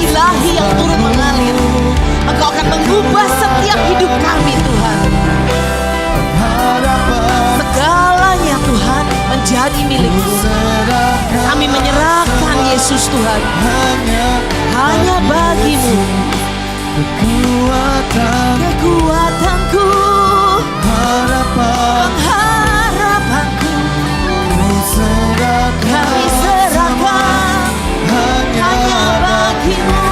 ilahi yang turun mengalir. Engkau akan mengubah setiap hidup kami Tuhan. Segalanya Tuhan menjadi milik-Mu. Kami menyerahkan Yesus Tuhan. Hanya bagi-Mu kekuatanku, pengharapanku. Kami serahkan hanya bagi-Mu.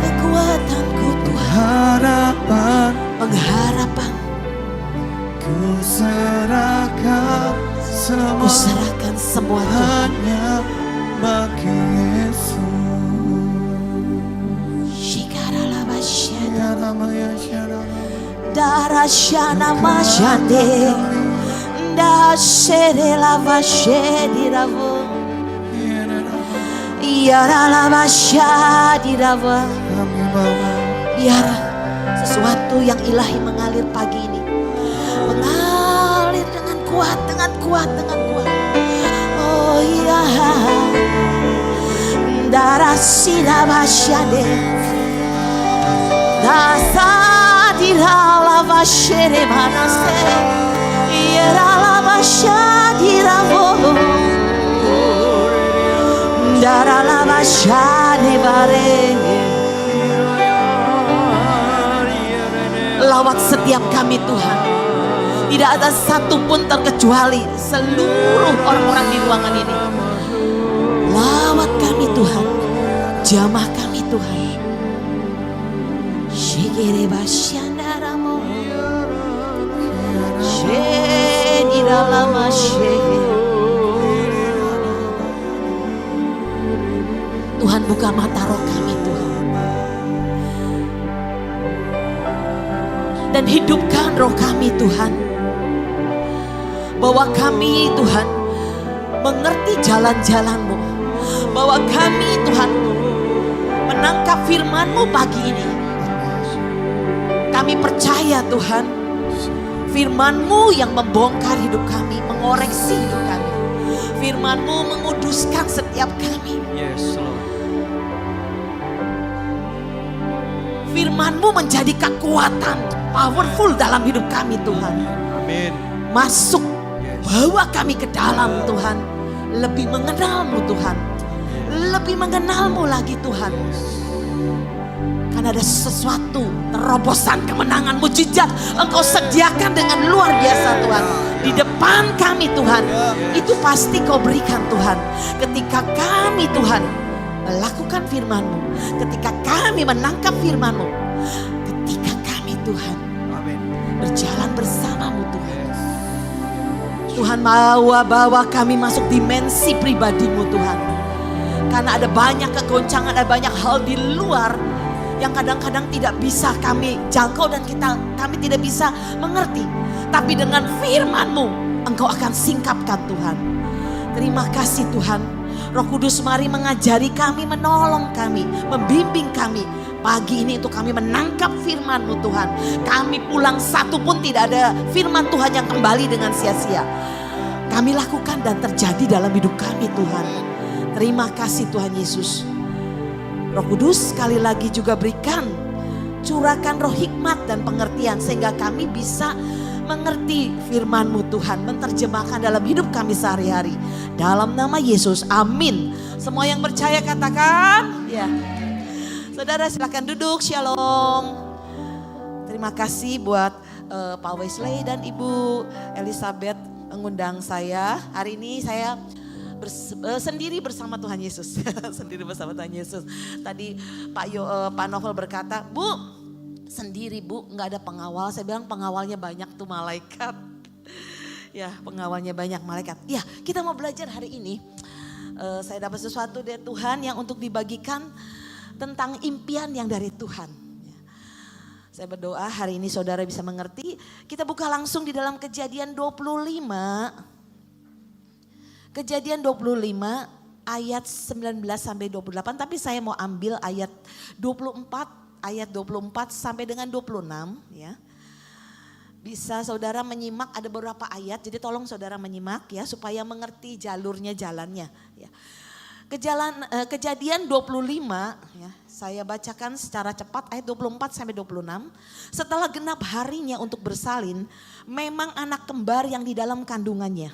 Kekuatanku Tuhan, pengharapan. Ku serahkan semua Tuhan. Bagi Darashana Mashande Dasherela Vashediravo Yarala Vashadirava. Biar sesuatu yang ilahi mengalir pagi ini, mengalir dengan kuat. Oh iya, Darasina Vashade Dasadira Vashere Manase Yerala Vashadiravo Darala Vashadivare. Lawat setiap kami Tuhan. Tidak ada satupun terkecuali seluruh orang-orang di ruangan ini. Lawat kami Tuhan. Jamah kami Tuhan. Shigere basyandaramo. Shediralama Tuhan, buka mata roh kami Tuhan. Dan hidupkan roh kami Tuhan. Bahwa kami Tuhan mengerti jalan-jalan-Mu. Bahwa kami Tuhan menangkap firman-Mu pagi ini. Kami percaya Tuhan, firman-Mu yang membongkar hidup kami, mengoreksi hidup kami. Firman-Mu menguduskan setiap kami. Yes, Lord. Firman-Mu menjadi kekuatan, powerful dalam hidup kami Tuhan. Amin. Masuk, bawa kami ke dalam Tuhan. Lebih mengenal-Mu Tuhan. Lebih mengenal-Mu lagi Tuhan. Karena ada sesuatu, terobosan kemenangan mujizat Engkau sediakan dengan luar biasa Tuhan. Di depan kami Tuhan, itu pasti Kau berikan Tuhan. Ketika kami Tuhan melakukan firman-Mu, ketika kami menangkap firman-Mu, ketika kami Tuhan berjalan bersama-Mu Tuhan. Tuhan bawa kami masuk dimensi pribadi-Mu Tuhan. Karena ada banyak kegoncangan, ada banyak hal di luar yang kadang-kadang tidak bisa kami jangkau dan kami tidak bisa mengerti. Tapi dengan firman-Mu Engkau akan singkapkan Tuhan. Terima kasih Tuhan. Roh Kudus mari mengajari kami, menolong kami, membimbing kami. Pagi ini untuk kami menangkap firman-Mu Tuhan. Kami pulang satu pun tidak ada firman Tuhan yang kembali dengan sia-sia. Kami lakukan dan terjadi dalam hidup kami Tuhan. Terima kasih Tuhan Yesus. Roh Kudus sekali lagi juga berikan, curahkan roh hikmat dan pengertian sehingga kami bisa mengerti firman-Mu Tuhan, menerjemahkan dalam hidup kami sehari-hari. Dalam nama Yesus, amin. Semua yang percaya katakan, ya. Saudara silakan duduk, shalom. Terima kasih buat Pak Wesley dan Ibu Elizabeth mengundang saya. Hari ini saya sendiri bersama Tuhan Yesus. Sendiri bersama Tuhan Yesus. Tadi Pak Novel berkata, Bu, sendiri Bu, nggak ada pengawal. Saya bilang pengawalnya banyak tuh malaikat. Ya, pengawalnya banyak malaikat. Ya, kita mau belajar hari ini. Saya dapat sesuatu dari Tuhan yang untuk dibagikan tentang impian yang dari Tuhan. Saya berdoa hari ini saudara bisa mengerti. Kita buka langsung di dalam Kejadian 25. Kejadian 25 ayat 19 sampai 28, tapi saya mau ambil ayat 24 sampai dengan 26 ya. Bisa saudara menyimak, ada beberapa ayat, jadi tolong saudara menyimak ya supaya mengerti jalurnya, jalannya ya. Kejadian 25 ya, saya bacakan secara cepat ayat 24 sampai 26. Setelah genap harinya untuk bersalin, memang anak kembar yang di dalam kandungannya.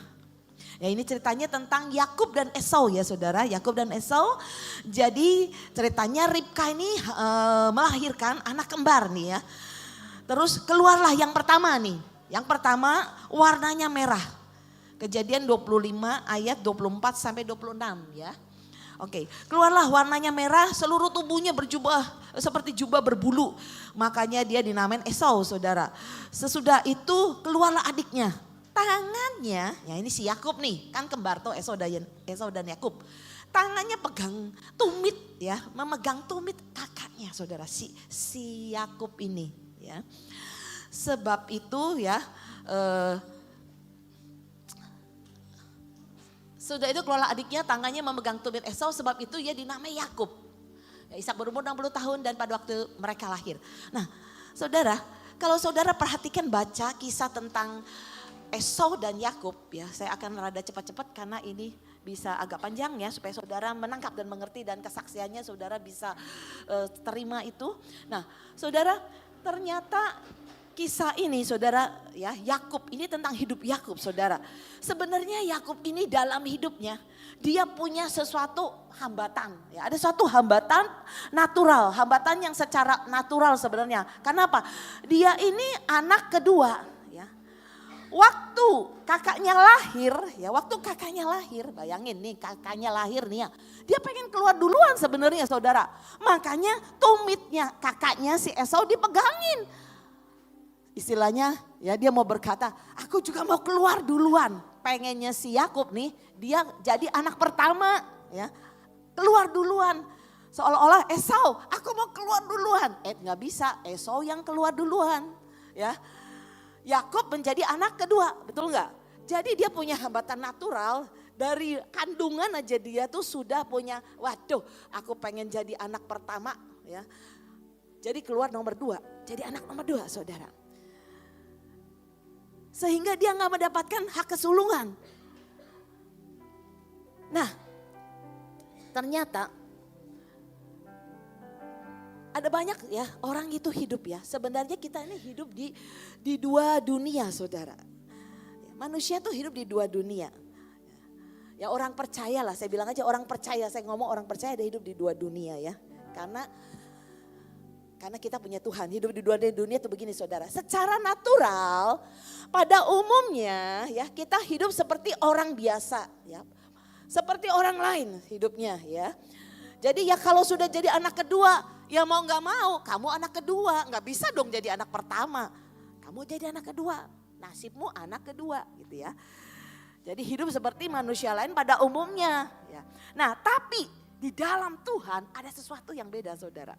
Ya, ini ceritanya tentang Yakub dan Esau ya saudara, Yakub dan Esau. Jadi ceritanya Ribka ini melahirkan anak kembar nih ya. Terus keluarlah yang pertama nih. Yang pertama warnanya merah. Kejadian 25 ayat 24 sampai 26 ya. Oke, keluarlah warnanya merah, seluruh tubuhnya berjubah seperti jubah berbulu. Makanya dia dinamain Esau saudara. Sesudah itu keluarlah adiknya. Tangannya, ya ini si Yakub nih, kan kembar tuh Esau dan Yakub. Tangannya pegang tumit ya, memegang tumit kakaknya saudara, si Yakub ini ya. Sebab itu ya, sudah itu keluarlah adiknya, tangannya memegang tumit Esau, sebab itu ia dinamai Yakub. Ya, Ishak berumur 60 tahun dan pada waktu mereka lahir. Nah saudara, kalau saudara perhatikan baca kisah tentang Esau dan Yakub ya, saya akan rada cepat-cepat karena ini bisa agak panjang ya, supaya saudara menangkap dan mengerti dan kesaksiannya saudara bisa terima itu. Nah saudara, ternyata kisah ini saudara ya, Yakub ini tentang hidup Yakub saudara. Sebenarnya Yakub ini dalam hidupnya dia punya sesuatu hambatan ya, ada suatu hambatan natural, hambatan yang secara natural sebenarnya. Kenapa? Dia ini anak kedua ya. Waktu kakaknya lahir, bayangin nih kakaknya lahir nih ya. Dia pengen keluar duluan sebenarnya saudara. Makanya tumitnya kakaknya si Esau dipegangin. Istilahnya ya, dia mau berkata, aku juga mau keluar duluan. Pengennya si Yakub nih, dia jadi anak pertama ya, keluar duluan. Seolah-olah Esau, aku mau keluar duluan. Nggak bisa, Esau yang keluar duluan ya. Yakub menjadi anak kedua, betul nggak? Jadi dia punya hambatan natural, dari kandungan aja dia tuh sudah punya, waduh aku pengen jadi anak pertama ya. Jadi keluar nomor 2, jadi anak nomor 2 saudara. Sehingga dia gak mendapatkan hak kesulungan. Nah ternyata ada banyak ya orang itu hidup ya. Sebenarnya kita ini hidup di dua dunia saudara. Manusia tuh hidup di dua dunia. Ya orang percaya lah, saya bilang aja orang percaya. Saya ngomong orang percaya ada hidup di dua dunia ya. Karena kita punya Tuhan, hidup di dua dunia itu begini saudara. Secara natural pada umumnya ya kita hidup seperti orang biasa ya. Seperti orang lain hidupnya ya. Jadi ya kalau sudah jadi anak kedua ya mau gak mau kamu anak kedua. Gak bisa dong jadi anak pertama. Kamu jadi anak kedua, nasibmu anak kedua gitu ya. Jadi hidup seperti manusia lain pada umumnya ya. Nah tapi di dalam Tuhan ada sesuatu yang beda saudara.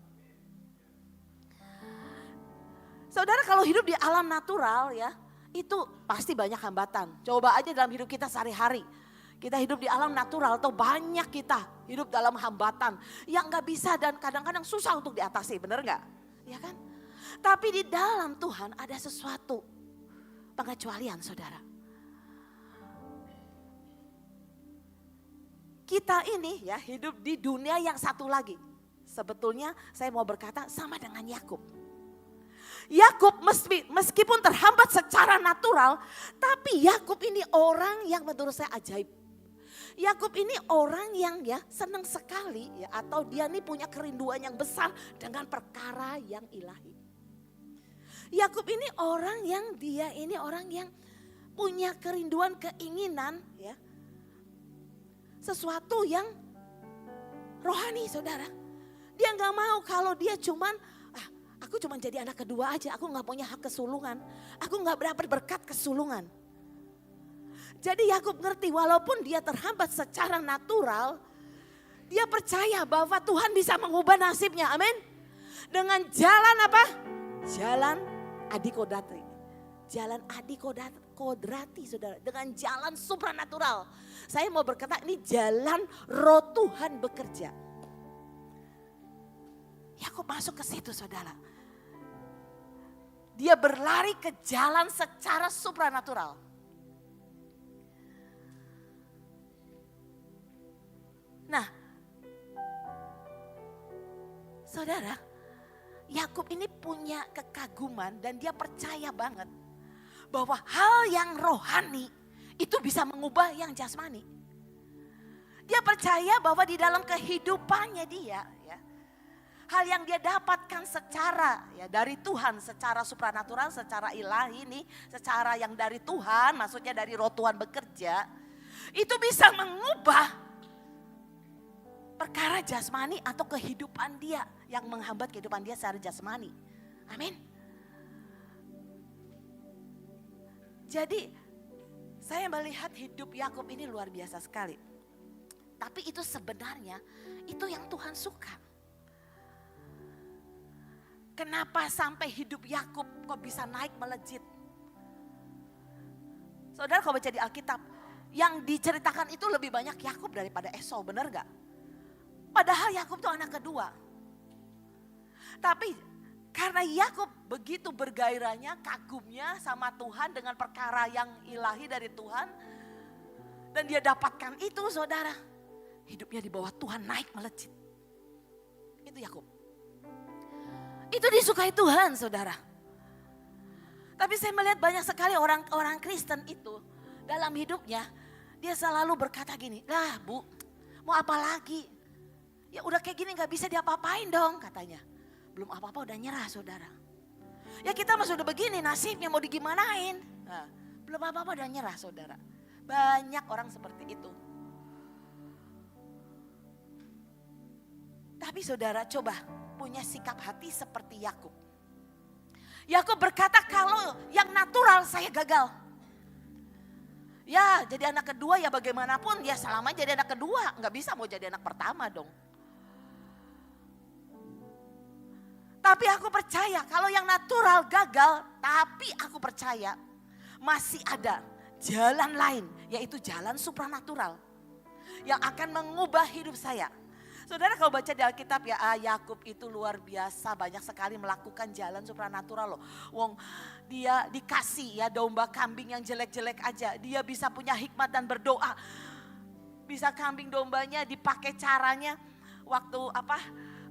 Saudara kalau hidup di alam natural ya, itu pasti banyak hambatan. Coba aja dalam hidup kita sehari-hari. Kita hidup di alam natural atau banyak kita hidup dalam hambatan yang gak bisa dan kadang-kadang susah untuk diatasi, bener gak? Ya kan? Tapi di dalam Tuhan ada sesuatu pengecualian saudara. Kita ini ya hidup di dunia yang satu lagi. Sebetulnya saya mau berkata sama dengan Yakub. Yakub meskipun terhambat secara natural, tapi Yakub ini orang yang menurut saya ajaib. Yakub ini orang yang ya senang sekali ya, atau dia ini punya kerinduan yang besar dengan perkara yang ilahi. Yakub ini orang yang punya kerinduan, keinginan ya, sesuatu yang rohani saudara. Dia gak mau kalau dia aku cuma jadi anak kedua aja, aku gak punya hak kesulungan. Aku gak dapat berkat kesulungan. Jadi Yakub ngerti walaupun dia terhambat secara natural, dia percaya bahwa Tuhan bisa mengubah nasibnya, amin. Dengan jalan apa? Jalan adikodrati. Jalan adikodrati saudara, dengan jalan supranatural. Saya mau berkata ini jalan roh Tuhan bekerja. Yakub masuk ke situ saudara. Dia berlari ke jalan secara supranatural. Nah Saudara, Yakub ini punya kekaguman dan dia percaya banget bahwa hal yang rohani itu bisa mengubah yang jasmani. Dia percaya bahwa di dalam kehidupannya dia, ya, hal yang dia dapatkan secara dari Tuhan, secara supranatural, secara ilahi ini, secara yang dari Tuhan, maksudnya dari roh Tuhan bekerja, itu bisa mengubah perkara jasmani atau kehidupan dia yang menghambat kehidupan dia secara jasmani. Amin. Jadi saya melihat hidup Yakub ini luar biasa sekali. Tapi itu sebenarnya itu yang Tuhan suka. Kenapa sampai hidup Yakub kok bisa naik melejit? Saudara kalau baca di Alkitab, yang diceritakan itu lebih banyak Yakub daripada Esau, benar gak? Padahal Yakub itu anak kedua. Tapi karena Yakub begitu bergairahnya, kagumnya sama Tuhan dengan perkara yang ilahi dari Tuhan. Dan dia dapatkan itu saudara. Hidupnya di bawah Tuhan naik melejit. Itu Yakub. Itu disukai Tuhan saudara. Tapi saya melihat banyak sekali orang Kristen itu dalam hidupnya. Dia selalu berkata gini, lah bu mau apa lagi? Ya udah kayak gini gak bisa diapa-apain dong katanya. Belum apa-apa udah nyerah saudara. Ya kita mah sudah begini nasibnya mau digimanain. Nah, belum apa-apa udah nyerah saudara. Banyak orang seperti itu. Tapi saudara coba punya sikap hati seperti Yakub. Yakub berkata kalau yang natural saya gagal. Ya jadi anak kedua ya bagaimanapun ya selama jadi anak kedua. Gak bisa mau jadi anak pertama dong. Tapi aku percaya kalau yang natural gagal, tapi aku percaya masih ada jalan lain, yaitu jalan supranatural yang akan mengubah hidup saya. Saudara kalau baca di Alkitab ya, Yakub itu luar biasa banyak sekali melakukan jalan supranatural loh. Wong dia dikasih ya domba kambing yang jelek-jelek aja, dia bisa punya hikmat dan berdoa. Bisa kambing dombanya dipakai caranya waktu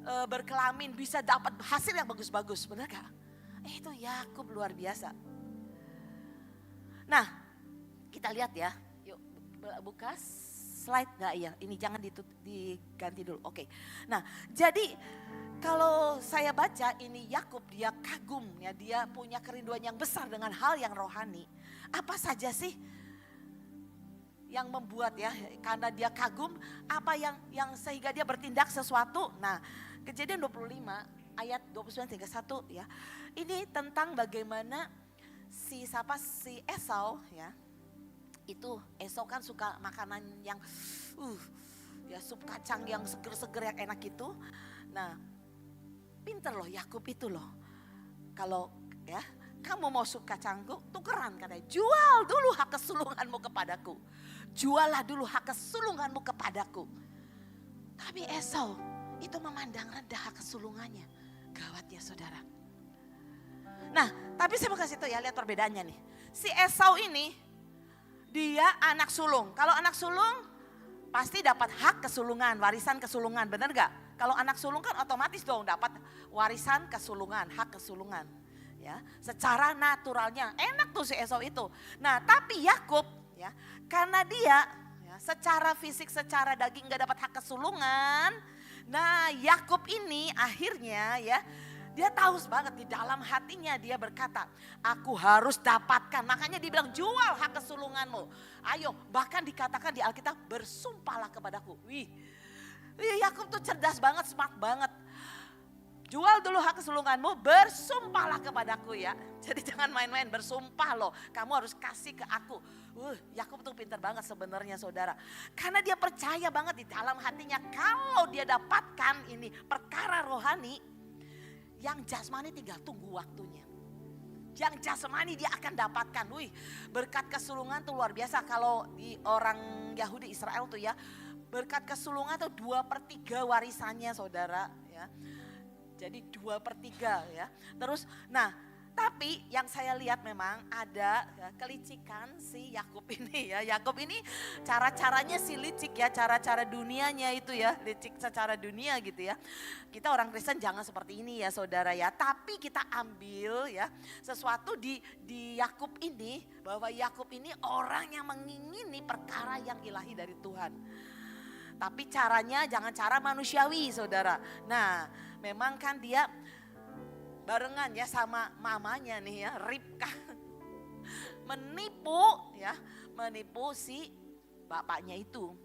berkelamin bisa dapat hasil yang bagus-bagus, benar gak? Itu Yakub luar biasa. Nah, kita lihat ya. Yuk buka slide gak ya? Ini jangan diganti dulu. Oke. Nah, jadi kalau saya baca ini Yakub dia kagum ya, dia punya kerinduan yang besar dengan hal yang rohani. Apa saja sih yang membuat ya, karena dia kagum apa yang sehingga dia bertindak sesuatu. Nah, Kejadian 25 ayat 29-31 ya. Ini tentang bagaimana si Esau ya. Itu Esau kan suka makanan yang ya sup kacang yang seger-seger yang enak itu. Nah, pinter loh Yakub itu loh. Kalau ya kamu mau sup kacangku, tukeran katanya. Jual dulu hak kesulunganmu kepadaku. Jualah dulu hak kesulunganmu kepadaku. Tapi Esau itu memandang rendah hak kesulungannya. Gawat ya saudara. Nah, tapi saya mau kasih tahu ya, lihat perbedaannya nih. Si Esau ini, dia anak sulung. Kalau anak sulung, pasti dapat hak kesulungan, warisan kesulungan, benar gak? Kalau anak sulung kan otomatis dong dapat warisan kesulungan, hak kesulungan. Ya, secara naturalnya enak tuh si Esau itu. Nah, tapi Yakub ya, karena dia ya, secara fisik, secara daging gak dapat hak kesulungan. Nah, Yakub ini akhirnya ya, dia tahu banget di dalam hatinya dia berkata, aku harus dapatkan. Makanya dia bilang jual hak kesulunganmu. Ayo, bahkan dikatakan di Alkitab bersumpahlah kepadaku. Wih, Yakub tuh cerdas banget, smart banget. Jual dulu hak kesulunganmu, bersumpahlah kepadaku ya. Jadi jangan main-main, bersumpah loh. Kamu harus kasih ke aku. Yakub tuh pintar banget sebenarnya saudara. Karena dia percaya banget di dalam hatinya kalau dia dapatkan ini perkara rohani, yang jasmani tinggal tunggu waktunya. Yang jasmani dia akan dapatkan. Berkat kesulungan tuh luar biasa. Kalau di orang Yahudi Israel tuh ya, berkat kesulungan tuh 2/3 warisannya saudara ya. Jadi 2/3 ya. Terus nah Tapi yang saya lihat memang ada ya, kelicikan si Yakub ini ya. Yakub ini cara-caranya si licik ya, cara-cara dunianya itu ya, licik secara dunia gitu ya. Kita orang Kristen jangan seperti ini ya saudara ya. Tapi kita ambil ya sesuatu di Yakub ini, bahwa Yakub ini orang yang mengingini perkara yang ilahi dari Tuhan. Tapi caranya jangan cara manusiawi saudara. Nah memang kan dia barengan ya sama mamanya nih ya, Ribka. Menipu si bapaknya itu,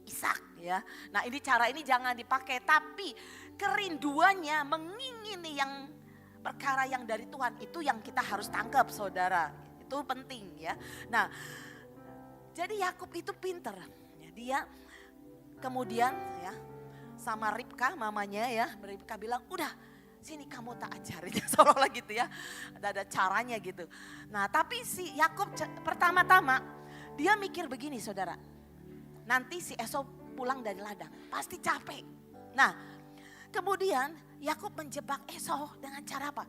Ishak ya. Nah cara ini jangan dipakai, tapi kerinduannya mengingini yang perkara yang dari Tuhan, itu yang kita harus tangkap saudara. Itu penting ya. Nah jadi Yakub itu pinter. Dia kemudian ya sama Ribka mamanya ya, Ribka bilang udah sini kamu tak ajarin seolah-olah gitu ya. Ada caranya gitu. Nah tapi si Yakub pertama-tama dia mikir begini saudara. Nanti si Esau pulang dari ladang pasti capek. Nah kemudian Yakub menjebak Esau dengan cara apa?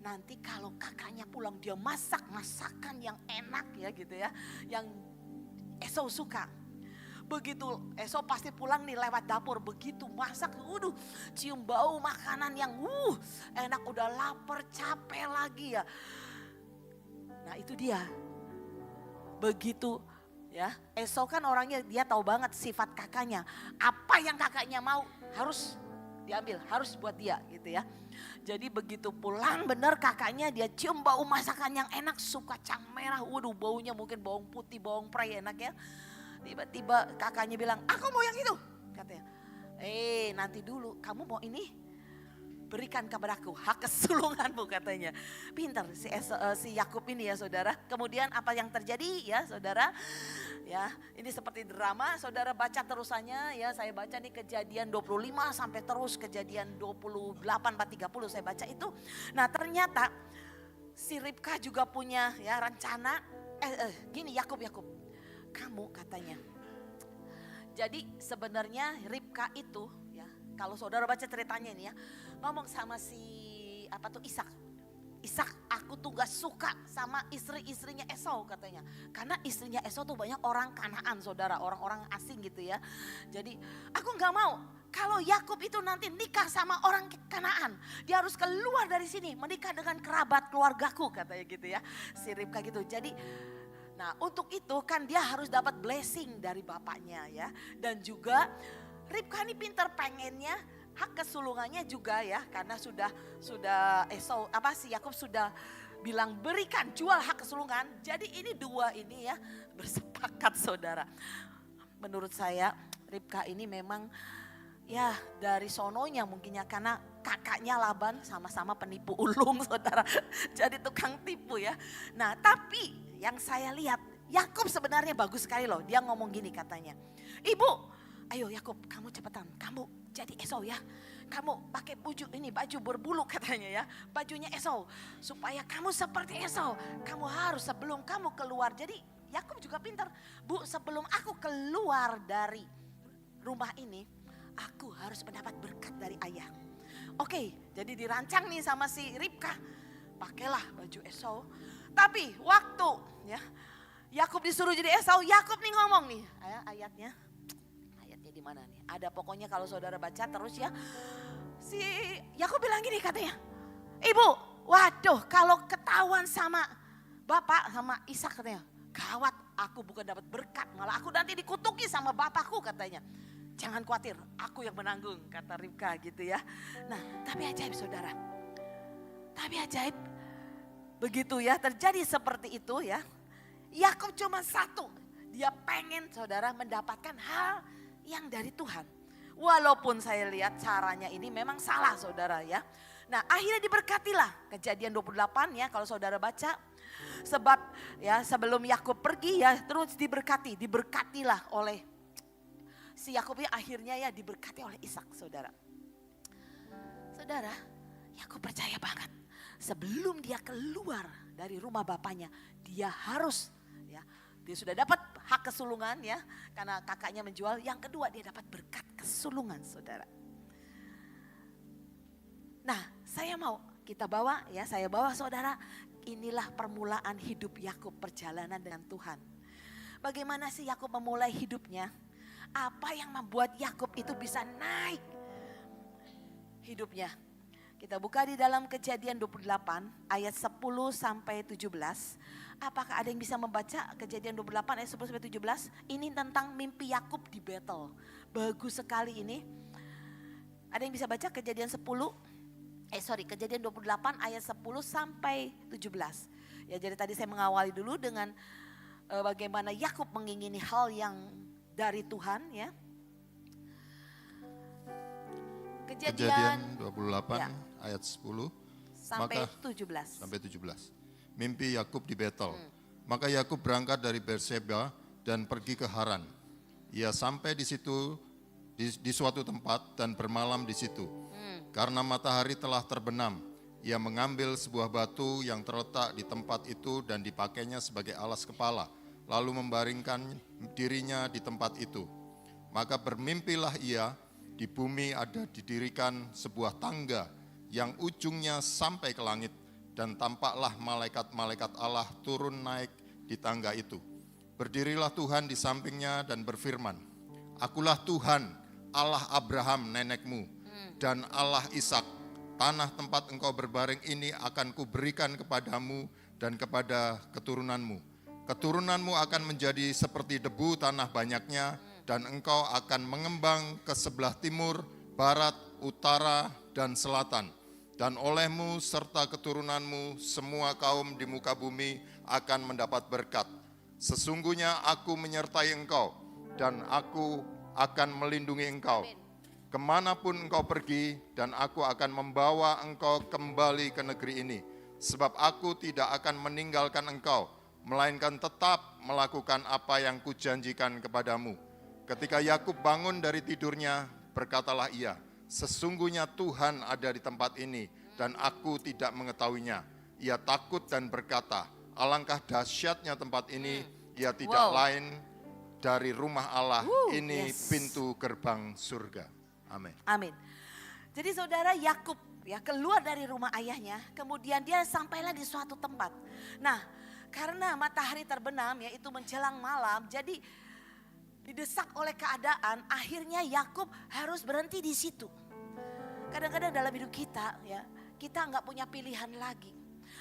Nanti kalau kakaknya pulang dia masak masakan yang enak ya gitu ya. Yang Esau suka. Begitu Esau pasti pulang nih lewat dapur, begitu masak, cium bau makanan yang enak, udah lapar, capek lagi ya. Nah itu dia. Begitu ya, Esau kan orangnya dia tahu banget sifat kakaknya. Apa yang kakaknya mau harus diambil, harus buat dia gitu ya. Jadi begitu pulang bener kakaknya dia cium bau masakan yang enak, suka cang merah, baunya mungkin bawang putih, bawang prei enak ya. Tiba-tiba kakaknya bilang, aku mau yang itu katanya. Nanti dulu kamu mau ini, berikan kepadaku hak kesulunganmu katanya. Pintar si Yakub ini ya saudara. Kemudian apa yang terjadi ya saudara. Ya ini seperti drama, saudara baca terusannya ya. Saya baca nih Kejadian 25 sampai terus Kejadian 28, 30 saya baca itu. Nah ternyata si Ribka juga punya ya rencana. Gini Yakub. Kamu katanya. Jadi sebenarnya Ribka itu ya, kalau saudara baca ceritanya ini ya, ngomong sama si Ishak. Ishak, aku tuh gak suka sama istri-istrinya Esau katanya. Karena istrinya Esau tuh banyak orang Kanaan saudara, orang-orang asing gitu ya. Jadi aku gak mau kalau Yakub itu nanti nikah sama orang Kanaan. Dia harus keluar dari sini, menikah dengan kerabat keluargaku katanya gitu ya. Si Ribka gitu. Jadi nah untuk itu kan dia harus dapat blessing dari bapaknya ya. Dan juga Ribka ini pintar, pengennya hak kesulungannya juga ya. Karena sudah Esau si Yakub sudah bilang berikan, jual hak kesulungan. Jadi ini dua ini ya bersepakat saudara. Menurut saya Ribka ini memang ya dari sononya mungkinnya, karena kakaknya Laban sama-sama penipu ulung saudara. Jadi tukang tipu ya. Nah tapi yang saya lihat Yakub sebenarnya bagus sekali loh. Dia ngomong gini katanya, ibu ayo Yakub kamu cepetan, kamu jadi Esau ya. Kamu pakai baju berbulu katanya ya. Bajunya Esau supaya kamu seperti Esau. Kamu harus sebelum kamu keluar. Jadi Yakub juga pintar. Bu sebelum aku keluar dari rumah ini aku harus mendapat berkat dari ayah. Oke, jadi dirancang nih sama si Ribka. Pakailah baju Esau. Tapi waktu ya Yakub disuruh jadi Esau, Yakub nih ngomong nih ayatnya di mana nih? Ada pokoknya kalau saudara baca terus ya. Si Yakub bilang gini katanya, ibu, waduh kalau ketahuan sama bapak sama Ishak katanya, gawat, aku bukan dapat berkat, malah aku nanti dikutuki sama bapakku katanya. Jangan khawatir, aku yang menanggung kata Ribka gitu ya. Nah tapi ajaib saudara, tapi ajaib. Begitu ya terjadi seperti itu ya. Yakub cuma satu, dia pengen saudara mendapatkan hal yang dari Tuhan. Walaupun saya lihat caranya ini memang salah saudara ya. Nah akhirnya diberkatilah. Kejadian 28 ya kalau saudara baca. Sebab ya sebelum Yakub pergi ya terus diberkatilah oleh si Yakub ya, akhirnya ya diberkati oleh Ishak saudara. Saudara Yakub percaya banget. Sebelum dia keluar dari rumah bapaknya, dia harus ya, dia sudah dapat hak kesulungan ya, karena kakaknya menjual. Yang kedua dia dapat berkat kesulungan saudara. Nah saya mau kita bawa ya, saya bawa saudara. Inilah permulaan hidup Yakub, perjalanan dengan Tuhan. Bagaimana sih Yakub memulai hidupnya? Apa yang membuat Yakub itu bisa naik hidupnya? Kita buka di dalam Kejadian 28 ayat 10 sampai 17. Apakah ada yang bisa membaca Kejadian 28 ayat 10 sampai 17? Ini tentang mimpi Yakub di Betel. Bagus sekali ini. Ada yang bisa baca Kejadian 28 ayat 10 sampai 17. Ya, jadi tadi saya mengawali dulu dengan bagaimana Yakub mengingini hal yang dari Tuhan ya. Kejadian 28 ya, ayat 10 sampai maka, 17. Sampai 17. Mimpi Yakub di Betel. Maka Yakub berangkat dari Berseba dan pergi ke Haran. Ia sampai di situ di suatu tempat dan bermalam di situ. Karena matahari telah terbenam, ia mengambil sebuah batu yang terletak di tempat itu dan dipakainya sebagai alas kepala, lalu membaringkan dirinya di tempat itu. Maka bermimpilah ia, di bumi ada didirikan sebuah tangga yang ujungnya sampai ke langit, dan tampaklah malaikat-malaikat Allah turun naik di tangga itu. Berdirilah Tuhan di sampingnya dan berfirman, "Akulah Tuhan, Allah Abraham nenekmu, dan Allah Ishak. Tanah tempat engkau berbaring ini akan kuberikan kepadamu dan kepada keturunanmu. Keturunanmu akan menjadi seperti debu tanah banyaknya, dan engkau akan mengembang ke sebelah timur, barat, utara, dan selatan. Dan olehmu serta keturunanmu semua kaum di muka bumi akan mendapat berkat. Sesungguhnya aku menyertai engkau, dan aku akan melindungi engkau kemanapun engkau pergi, dan aku akan membawa engkau kembali ke negeri ini. Sebab aku tidak akan meninggalkan engkau, melainkan tetap melakukan apa yang kujanjikan kepadamu." Ketika Yakub bangun dari tidurnya, berkatalah ia, "Sesungguhnya Tuhan ada di tempat ini, dan aku tidak mengetahuinya." Ia takut dan berkata, "Alangkah dahsyatnya tempat ini, ia tidak lain dari rumah Allah, ini pintu gerbang surga." Amin. Amin. Jadi saudara, Yakub ya keluar dari rumah ayahnya, kemudian dia sampailah di suatu tempat. Nah, karena matahari terbenam ya, itu menjelang malam, jadi didesak oleh keadaan, akhirnya Yakub harus berhenti di situ. Kadang-kadang dalam hidup kita ya, kita nggak punya pilihan lagi.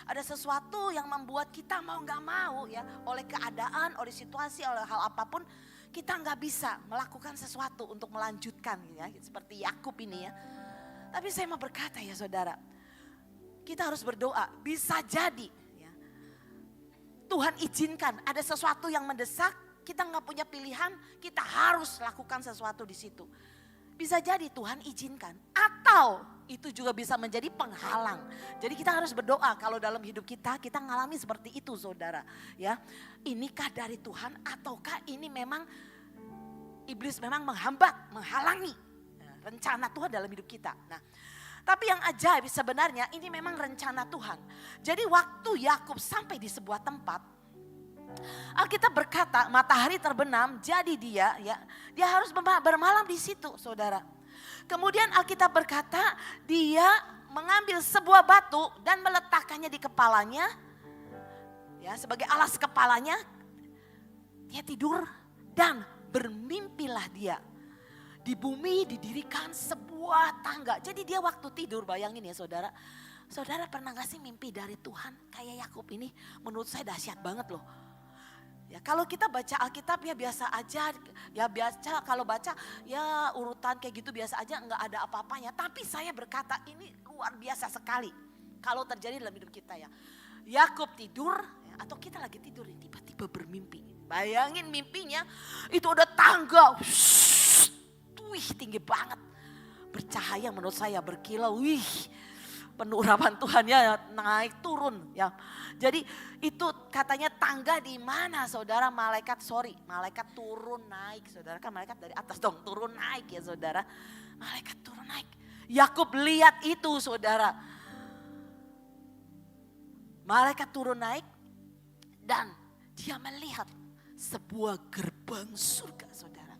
Ada sesuatu yang membuat kita mau nggak mau ya, oleh keadaan, oleh situasi, oleh hal apapun, kita nggak bisa melakukan sesuatu untuk melanjutkan ya, seperti Yakub ini ya. Tapi saya mau berkata ya saudara, kita harus berdoa. Bisa jadi ya, Tuhan izinkan ada sesuatu yang mendesak, kita nggak punya pilihan, kita harus lakukan sesuatu di situ. Bisa jadi Tuhan izinkan, atau itu juga bisa menjadi penghalang. Jadi kita harus berdoa kalau dalam hidup kita ngalami seperti itu saudara. Ya, inikah dari Tuhan ataukah ini memang iblis memang menghambat, menghalangi rencana Tuhan dalam hidup kita. Nah, tapi yang ajaib sebenarnya ini memang rencana Tuhan. Jadi waktu Yakub sampai di sebuah tempat, Alkitab berkata matahari terbenam, jadi dia harus bermalam di situ saudara. Kemudian Alkitab berkata dia mengambil sebuah batu dan meletakkannya di kepalanya, ya sebagai alas kepalanya. Dia tidur dan bermimpilah dia. Di bumi didirikan sebuah tangga. Jadi dia waktu tidur, bayangin ya saudara. Saudara pernah gak sih mimpi dari Tuhan kayak Yakub ini? Menurut saya dahsyat banget loh. Ya, kalau kita baca Alkitab ya biasa aja, ya biasa kalau baca ya urutan kayak gitu biasa aja, nggak ada apa-apanya. Tapi saya berkata ini luar biasa sekali kalau terjadi dalam hidup kita ya. Yakub tidur ya, atau kita lagi tidur tiba-tiba bermimpi. Bayangin mimpinya itu ada tangga, wih tinggi banget, bercahaya menurut saya, berkilau, wih. Penuh urapan Tuhan ya, naik turun ya. Jadi itu katanya tangga di mana saudara? Malaikat turun naik saudara, kan malaikat dari atas dong, turun naik ya saudara. Malaikat turun naik. Yakub lihat itu saudara. Malaikat turun naik dan dia melihat sebuah gerbang surga saudara.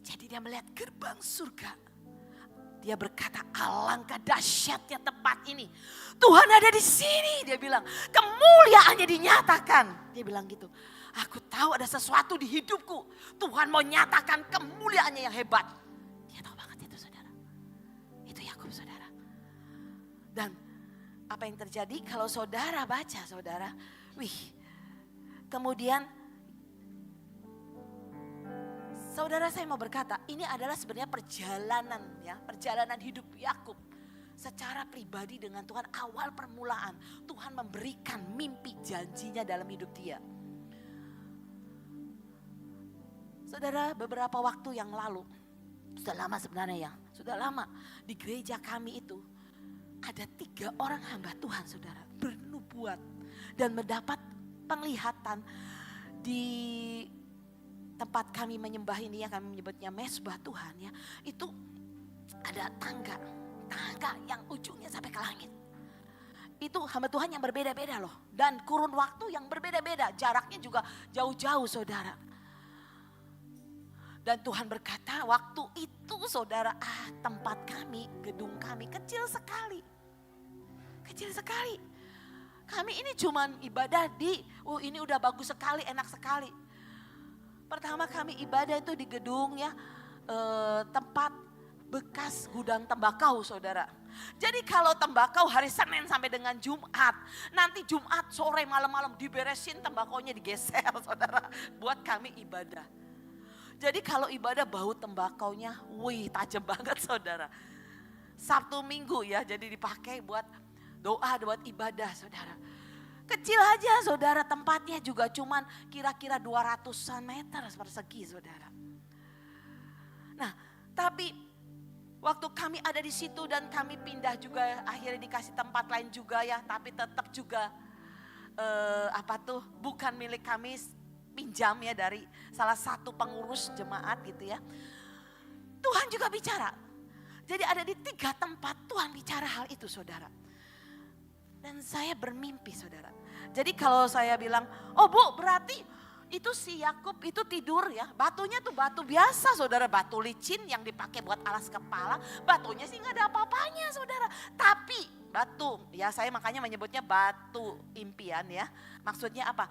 Jadi dia melihat gerbang surga. Dia berkata, alangkah dahsyatnya tempat ini. Tuhan ada di sini, dia bilang. Kemuliaannya dinyatakan. Dia bilang gitu. Aku tahu ada sesuatu di hidupku. Tuhan mau nyatakan kemuliaannya yang hebat. Dia tahu banget itu saudara. Itu Yakub saudara. Dan apa yang terjadi kalau saudara baca saudara. Kemudian saudara, saya mau berkata, ini adalah sebenarnya perjalanan hidup Yakub secara pribadi dengan Tuhan. Awal permulaan Tuhan memberikan mimpi janjinya dalam hidup dia. Saudara, beberapa waktu yang lalu, sudah lama sebenarnya ya, sudah lama di gereja kami itu ada 3 orang hamba Tuhan saudara bernubuat dan mendapat penglihatan di tempat kami menyembah ini ya, kami menyebutnya mesbah Tuhan ya. Itu ada tangga yang ujungnya sampai ke langit. Itu hamba Tuhan yang berbeda-beda loh. Dan kurun waktu yang berbeda-beda, jaraknya juga jauh-jauh saudara. Dan Tuhan berkata waktu itu saudara, tempat kami, gedung kami kecil sekali. Kecil sekali. Kami ini cuman ibadah ini udah bagus sekali, enak sekali. Pertama kami ibadah itu di gedung ya, tempat bekas gudang tembakau saudara. Jadi kalau tembakau hari Senin sampai dengan Jumat, nanti Jumat sore malam-malam diberesin tembakaunya digeser saudara, buat kami ibadah. Jadi kalau ibadah bau tembakaunya, tajam banget saudara. Sabtu Minggu ya, jadi dipakai buat doa, buat ibadah saudara. Kecil aja saudara, tempatnya juga cuman kira-kira 200-an meter persegi saudara. Nah tapi waktu kami ada di situ dan kami pindah juga, akhirnya dikasih tempat lain juga ya. Tapi tetap juga bukan milik kami, pinjam ya dari salah satu pengurus jemaat gitu ya. Tuhan juga bicara. Jadi ada di 3 tempat Tuhan bicara hal itu saudara. Dan saya bermimpi saudara. Jadi kalau saya bilang, oh Bu berarti itu si Yakub itu tidur ya. Batunya tuh batu biasa saudara. Batu licin yang dipakai buat alas kepala. Batunya sih gak ada apa-apanya saudara. Tapi batu, ya saya makanya menyebutnya batu impian ya. Maksudnya apa?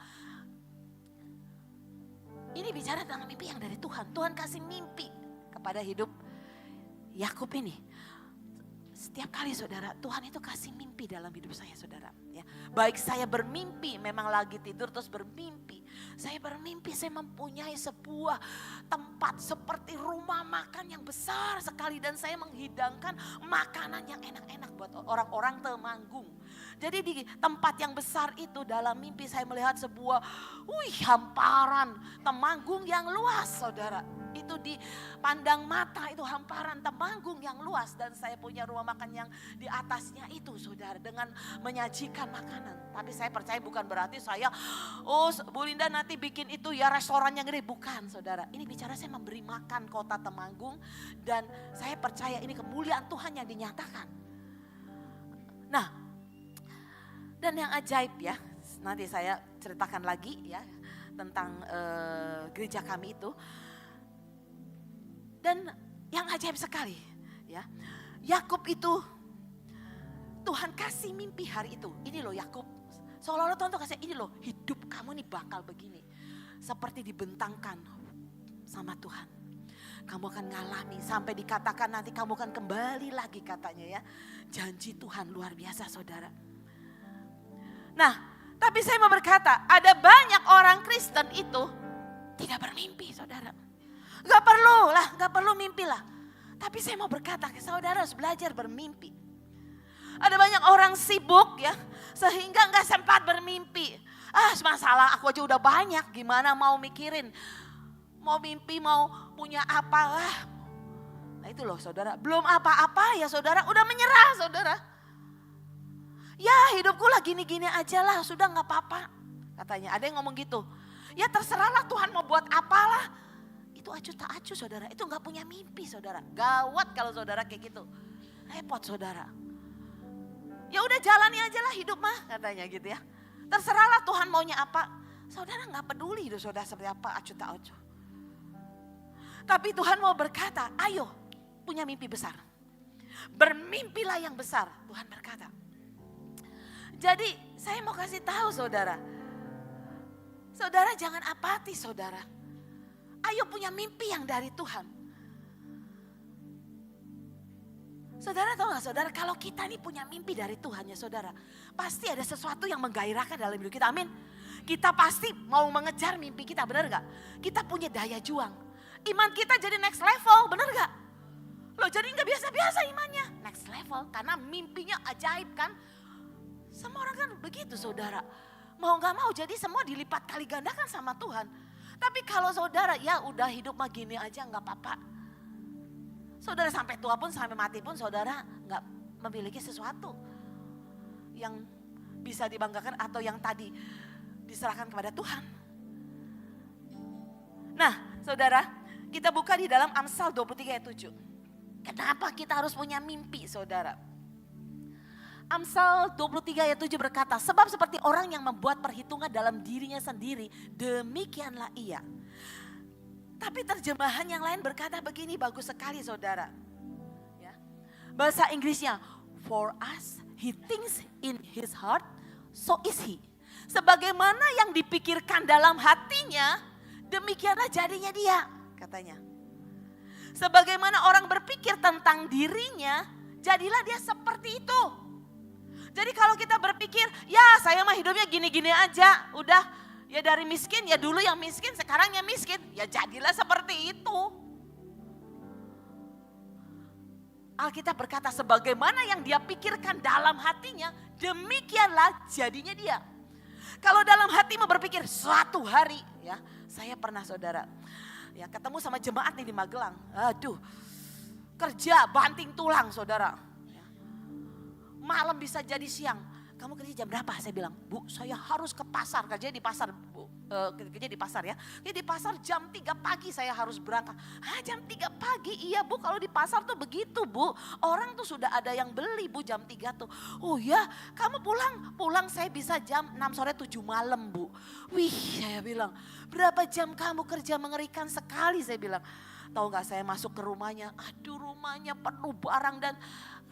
Ini bicara tentang mimpi yang dari Tuhan. Tuhan kasih mimpi kepada hidup Yakub ini. Setiap kali saudara, Tuhan itu kasih mimpi dalam hidup saya saudara. Ya. Baik saya bermimpi, memang lagi tidur terus bermimpi. Saya bermimpi saya mempunyai sebuah tempat seperti rumah makan yang besar sekali. Dan saya menghidangkan makanan yang enak-enak buat orang-orang Temanggung. Jadi di tempat yang besar itu dalam mimpi saya melihat sebuah hamparan Temanggung yang luas saudara. Itu di pandang mata itu hamparan Temanggung yang luas. Dan saya punya rumah makan yang di atasnya itu saudara, dengan menyajikan makanan. Tapi saya percaya bukan berarti saya, Bu Linda nanti bikin itu ya restoran yang gede. Bukan saudara, ini bicara saya memberi makan kota Temanggung. Dan saya percaya ini kemuliaan Tuhan yang dinyatakan. Nah, dan yang ajaib ya, nanti saya ceritakan lagi ya tentang gereja kami itu. Dan yang ajaib sekali ya, Yakub itu Tuhan kasih mimpi hari itu. Ini loh Yakub, seolah-olah Tuhan tuh kasih ini loh, hidup kamu nih bakal begini. Seperti dibentangkan sama Tuhan. Kamu akan ngalami sampai dikatakan nanti kamu akan kembali lagi katanya ya. Janji Tuhan luar biasa saudara. Nah tapi saya mau berkata, ada banyak orang Kristen itu tidak bermimpi saudara. Gak perlu mimpi lah. Tapi saya mau berkata, saudara harus belajar bermimpi. Ada banyak orang sibuk ya, sehingga gak sempat bermimpi. Masalah aku aja udah banyak, gimana mau mikirin. Mau mimpi, mau punya apa lah. Nah itu loh saudara, belum apa-apa ya saudara, udah menyerah saudara. Ya hidupku lah gini-gini aja lah, sudah gak apa-apa. Katanya, ada yang ngomong gitu. Ya terserahlah Tuhan mau buat apalah. Itu acuh tak acuh saudara, itu gak punya mimpi saudara. Gawat kalau saudara kayak gitu, repot saudara. Ya udah jalani aja lah hidup mah katanya gitu ya. Terserahlah Tuhan maunya apa. Saudara gak peduli itu saudara seperti apa acuh tak acuh. Tapi Tuhan mau berkata, ayo punya mimpi besar. Bermimpilah yang besar, Tuhan berkata. Jadi saya mau kasih tahu saudara. Saudara jangan apatis saudara. Ayo punya mimpi yang dari Tuhan. Saudara tahu gak saudara, kalau kita nih punya mimpi dari Tuhan ya saudara, pasti ada sesuatu yang menggairahkan dalam hidup kita, amin. Kita pasti mau mengejar mimpi kita, benar gak? Kita punya daya juang. Iman kita jadi next level, benar gak? Loh jadi gak biasa-biasa imannya, next level. Karena mimpinya ajaib kan. Semua orang kan begitu saudara. Mau gak mau jadi semua dilipat kali gandakan sama Tuhan. Tapi kalau saudara ya udah hidup mah gini aja gak apa-apa. Saudara sampai tua pun, sampai mati pun saudara gak memiliki sesuatu yang bisa dibanggakan atau yang tadi diserahkan kepada Tuhan. Nah saudara, kita buka di dalam Amsal 23 ayat 7. Kenapa kita harus punya mimpi saudara? Amsal 23 ayat 7 berkata, sebab seperti orang yang membuat perhitungan dalam dirinya sendiri, demikianlah ia. Tapi terjemahan yang lain berkata begini, bagus sekali saudara. Ya. Bahasa Inggrisnya, for us he thinks in his heart, so is he. Sebagaimana yang dipikirkan dalam hatinya, demikianlah jadinya dia, katanya. Sebagaimana orang berpikir tentang dirinya, jadilah dia seperti itu. Jadi kalau kita berpikir, ya saya mah hidupnya gini-gini aja, udah. Ya dari miskin, ya dulu yang miskin, sekarang yang miskin. Ya jadilah seperti itu. Alkitab berkata sebagaimana yang dia pikirkan dalam hatinya, demikianlah jadinya dia. Kalau dalam hatimu berpikir suatu hari, ya saya pernah saudara, ya ketemu sama jemaat nih di Magelang. Aduh, kerja banting tulang saudara. Ya. Malam bisa jadi siang. Kamu kerja jam berapa? Saya bilang, Bu saya harus ke pasar, kerja di pasar Bu, kerja di pasar ya. Kerja di pasar jam 3 pagi saya harus berangkat. Jam 3 pagi? Iya Bu, kalau di pasar tuh begitu Bu. Orang tuh sudah ada yang beli Bu jam 3 tuh. Oh ya, kamu pulang saya bisa jam 6 sore 7 malam Bu. Wih saya bilang, berapa jam kamu kerja, mengerikan sekali saya bilang. Tahu gak saya masuk ke rumahnya, aduh rumahnya penuh barang dan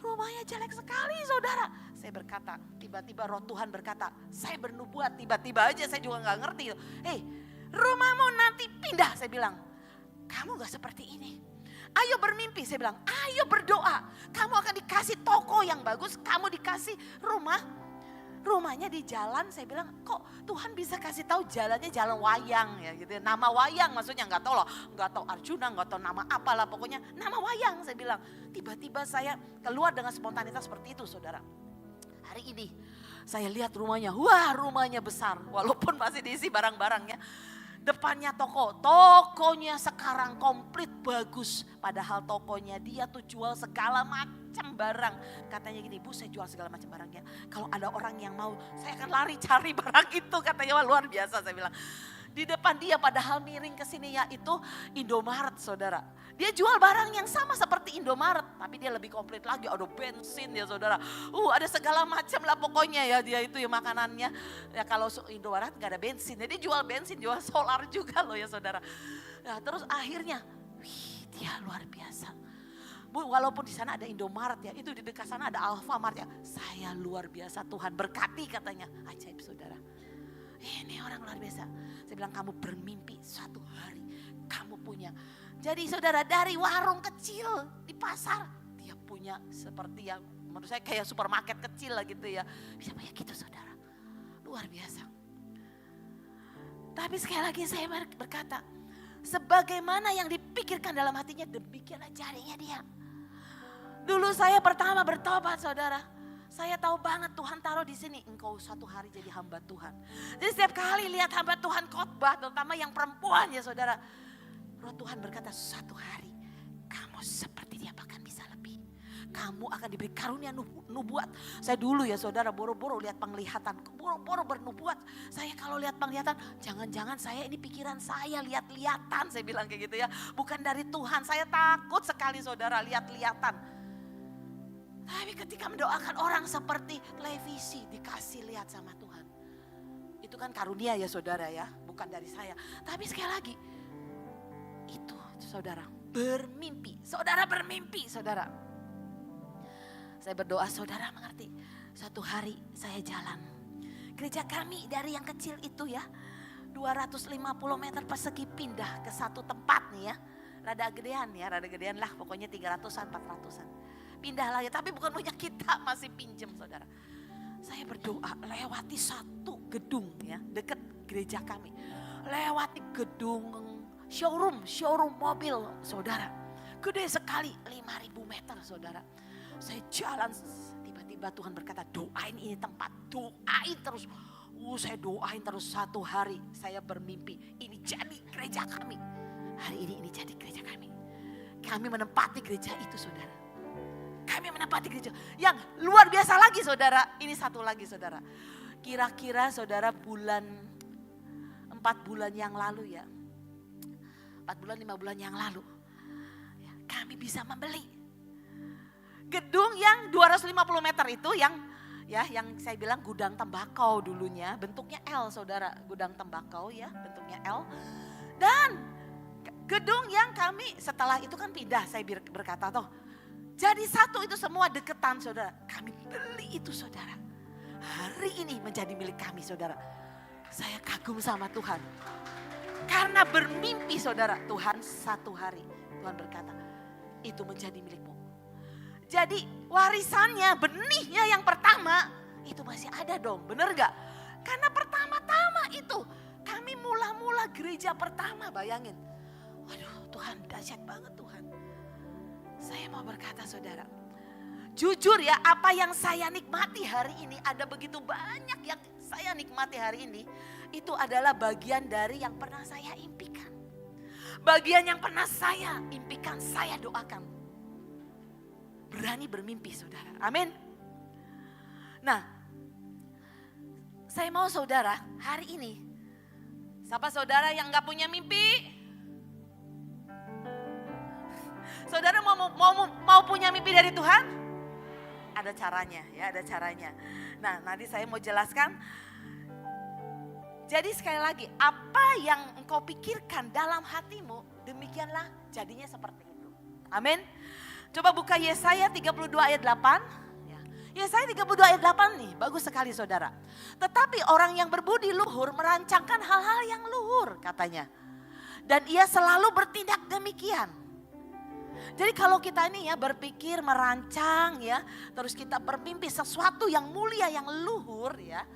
rumahnya jelek sekali saudara. Saya berkata, tiba-tiba roh Tuhan berkata, saya bernubuat, tiba-tiba aja saya juga gak ngerti. Hei rumahmu nanti pindah, saya bilang. Kamu gak seperti ini. Ayo bermimpi, saya bilang, ayo berdoa. Kamu akan dikasih toko yang bagus, kamu dikasih rumahnya di jalan. Saya bilang kok Tuhan bisa kasih tahu jalannya jalan wayang ya gitu. Nama wayang maksudnya nggak tahu loh, nggak tahu Arjuna, nggak tahu nama apalah pokoknya nama wayang. Saya bilang tiba-tiba saya keluar dengan spontanitas seperti itu saudara. Hari ini saya lihat rumahnya, wah rumahnya besar walaupun masih diisi barang-barangnya. Depannya tokonya sekarang komplit bagus. Padahal tokonya dia tuh jual segala macam barang. Katanya gini, Bu saya jual segala macam barang ya. Kalau ada orang yang mau, saya akan lari cari barang itu. Katanya wah luar biasa saya bilang. Di depan dia padahal miring ke sini ya itu Indomaret saudara. Dia jual barang yang sama seperti Indomaret. Tapi dia lebih komplit lagi, ada bensin ya saudara. Ada segala macam lah pokoknya ya dia itu ya makanannya. Ya kalau Indomaret gak ada bensin. Jadi jual bensin, jual solar juga loh ya saudara. Nah terus akhirnya, wih dia luar biasa. Bu walaupun di sana ada Indomaret ya, itu di dekat sana ada Alfamart ya. Saya luar biasa Tuhan berkati katanya. Ajaib saudara. Ini orang luar biasa. Saya bilang kamu bermimpi suatu hari kamu punya. Jadi saudara dari warung kecil di pasar dia punya seperti yang menurut saya kayak supermarket kecil lah gitu ya. Bisa punya gitu saudara. Luar biasa. Tapi sekali lagi saya berkata, sebagaimana yang dipikirkan dalam hatinya demikianlah jadinya dia. Dulu saya pertama bertobat saudara. Saya tahu banget Tuhan taruh di sini. Engkau suatu hari jadi hamba Tuhan. Jadi setiap kali lihat hamba Tuhan khotbah, terutama yang perempuan ya saudara. Roh Tuhan berkata suatu hari kamu seperti dia bahkan bisa lebih. Kamu akan diberi karunia nubuat. Saya dulu ya saudara boro-boro lihat penglihatan. Boro-boro bernubuat. Saya kalau lihat penglihatan jangan-jangan saya ini pikiran saya lihat-lihatan. Saya bilang kayak gitu ya. Bukan dari Tuhan. Saya takut sekali saudara lihat-lihatan. Tapi ketika mendoakan orang seperti televisi dikasih lihat sama Tuhan. Itu kan karunia ya saudara ya, bukan dari saya. Tapi sekali lagi, itu saudara bermimpi. Saudara bermimpi saudara. Saya berdoa saudara mengerti. Satu hari saya jalan. Gereja kami dari yang kecil itu ya, 250 meter persegi pindah ke satu tempat nih ya. Rada gedean lah, pokoknya 300-an, 400-an. Pindah lagi, tapi bukan punya kita, masih pinjem saudara. Saya berdoa lewati satu gedung ya, dekat gereja kami. Lewati gedung showroom mobil saudara. Gede sekali, 5.000 meter saudara. Saya jalan, tiba-tiba Tuhan berkata, doain ini tempat, doain terus. Saya doain terus, satu hari saya bermimpi, ini jadi gereja kami. Hari ini jadi gereja kami. Kami menempati gereja itu saudara. Kami menempati gereja yang luar biasa lagi saudara. Ini satu lagi saudara. Kira-kira saudara 4 bulan yang lalu ya. 4 bulan 5 bulan yang lalu. Kami bisa membeli gedung yang 250 meter itu yang saya bilang gudang tembakau dulunya. Bentuknya L saudara, gudang tembakau ya, bentuknya L. Dan gedung yang kami setelah itu kan pindah, saya berkata toh. Jadi satu itu semua deketan saudara. Kami beli itu saudara. Hari ini menjadi milik kami saudara. Saya kagum sama Tuhan. Karena bermimpi saudara, Tuhan satu hari. Tuhan berkata, itu menjadi milikmu. Jadi warisannya, benihnya yang pertama, itu masih ada dong, bener gak? Karena pertama-tama itu, kami mula-mula gereja pertama, bayangin. Waduh Tuhan, dahsyat banget Tuhan. Saya mau berkata saudara, jujur ya, apa yang saya nikmati hari ini, ada begitu banyak yang saya nikmati hari ini, itu adalah bagian dari yang pernah saya impikan. Bagian yang pernah saya impikan, saya doakan. Berani bermimpi saudara, amin. Nah, saya mau saudara hari ini, siapa saudara yang gak punya mimpi? Saudara mau punya mimpi dari Tuhan? Ada caranya ya, ada caranya. Nah, nanti saya mau jelaskan. Jadi sekali lagi, apa yang engkau pikirkan dalam hatimu, demikianlah jadinya seperti itu. Amin. Coba buka Yesaya 32 ayat 8. Yesaya 32 ayat 8 nih, bagus sekali saudara. Tetapi orang yang berbudi luhur merancangkan hal-hal yang luhur katanya. Dan ia selalu bertindak demikian. Jadi kalau kita ini ya berpikir, merancang ya, terus kita bermimpi sesuatu yang mulia, yang luhur ya.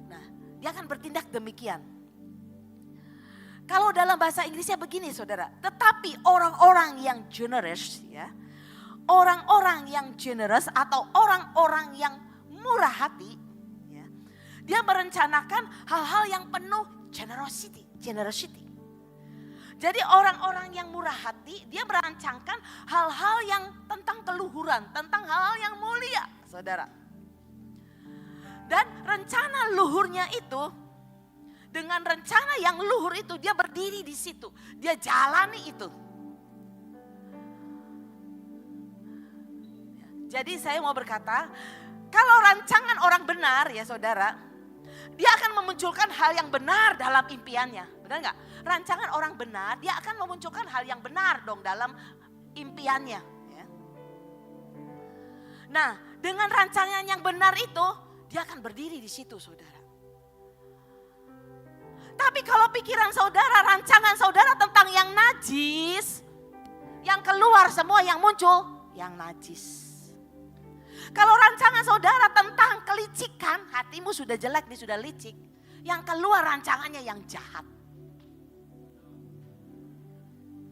Nah, dia akan bertindak demikian. Kalau dalam bahasa Inggrisnya begini saudara, tetapi orang-orang yang generous ya, orang-orang yang generous atau orang-orang yang murah hati, ya, dia merencanakan hal-hal yang penuh generosity. Jadi orang-orang yang murah hati, dia merancangkan hal-hal yang tentang keluhuran, tentang hal-hal yang mulia, saudara. Dan rencana luhurnya itu, dengan rencana yang luhur itu, dia berdiri di situ, dia jalani itu. Jadi saya mau berkata, kalau rancangan orang benar ya saudara, dia akan memunculkan hal yang benar dalam impiannya. Benar gak? Rancangan orang benar, dia akan memunculkan hal yang benar dong dalam impiannya. Ya. Nah, dengan rancangan yang benar itu, dia akan berdiri di situ saudara. Tapi kalau pikiran saudara, rancangan saudara tentang yang najis, yang keluar semua yang muncul, yang najis. Kalau rancangan saudara tentang kelicikan, hatimu sudah jelek, dia sudah licik. Yang keluar rancangannya yang jahat.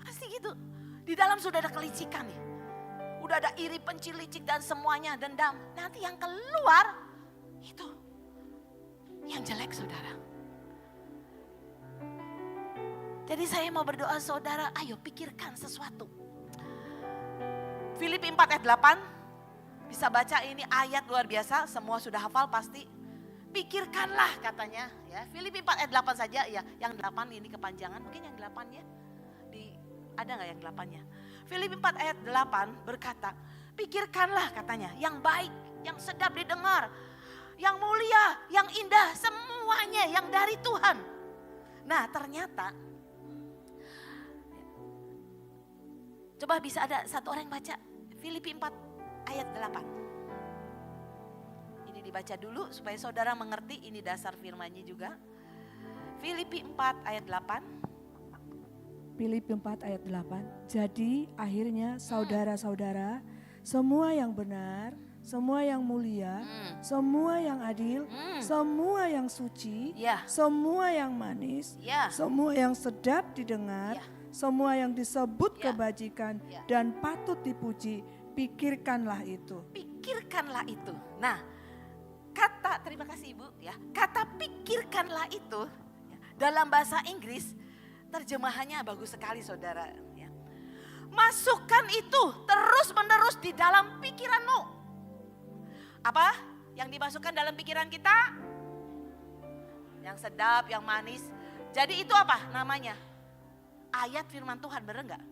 Pasti gitu. Di dalam sudah ada kelicikan nih. Udah ada iri, benci, licik dan semuanya, dendam. Nanti yang keluar itu yang jelek saudara. Jadi saya mau berdoa saudara, ayo pikirkan sesuatu. Filipi 4 ayat 8. Bisa baca ini ayat luar biasa, semua sudah hafal pasti. Pikirkanlah katanya ya. Filipi 4 ayat 8 saja ya. Yang 8 ini kepanjangan, mungkin yang 8-nya ada gak yang 8-nya? Filipi 4 ayat 8 berkata, pikirkanlah katanya yang baik, yang sedap didengar, yang mulia, yang indah, semuanya yang dari Tuhan. Nah ternyata, coba bisa ada satu orang yang baca Filipi 4 ayat 8. Ini dibaca dulu supaya saudara mengerti, ini dasar firman-Nya juga. Filipi 4 ayat 8. Filipi 4 ayat 8. Jadi akhirnya saudara-saudara, semua yang benar, semua yang mulia, semua yang adil, semua yang suci, Ya. semua yang manis, Ya. semua yang sedap didengar, Ya. semua yang disebut Ya. kebajikan Ya. dan patut dipuji, pikirkanlah itu. Pikirkanlah itu. Nah, kata, terima kasih Ibu ya. Kata pikirkanlah itu ya, dalam bahasa Inggris terjemahannya bagus sekali saudara ya. Masukkan itu terus menerus di dalam pikiranmu. Apa yang dimasukkan dalam pikiran kita? Yang sedap, yang manis. Jadi itu apa namanya? Ayat firman Tuhan, bener nggak?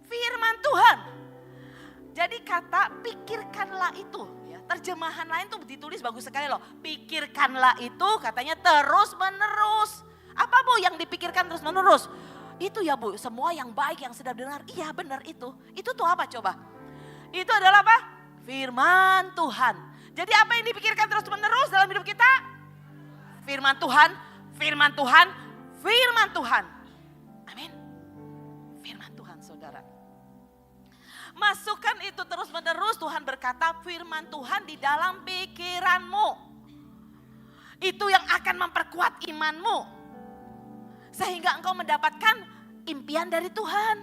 Firman Tuhan. Jadi kata pikirkanlah itu. Ya, terjemahan lain tuh ditulis bagus sekali loh. Pikirkanlah itu katanya terus menerus. Apa Bu yang dipikirkan terus menerus? Itu ya Bu, semua yang baik yang sedap dengar. Iya benar itu. Itu tuh apa coba? Itu adalah apa? Firman Tuhan. Jadi apa yang dipikirkan terus menerus dalam hidup kita? Firman Tuhan, firman Tuhan, firman Tuhan. Amin. Firman Tuhan saudara. Masukkan itu terus menerus, Tuhan berkata firman Tuhan di dalam pikiranmu. Itu yang akan memperkuat imanmu. Sehingga engkau mendapatkan impian dari Tuhan.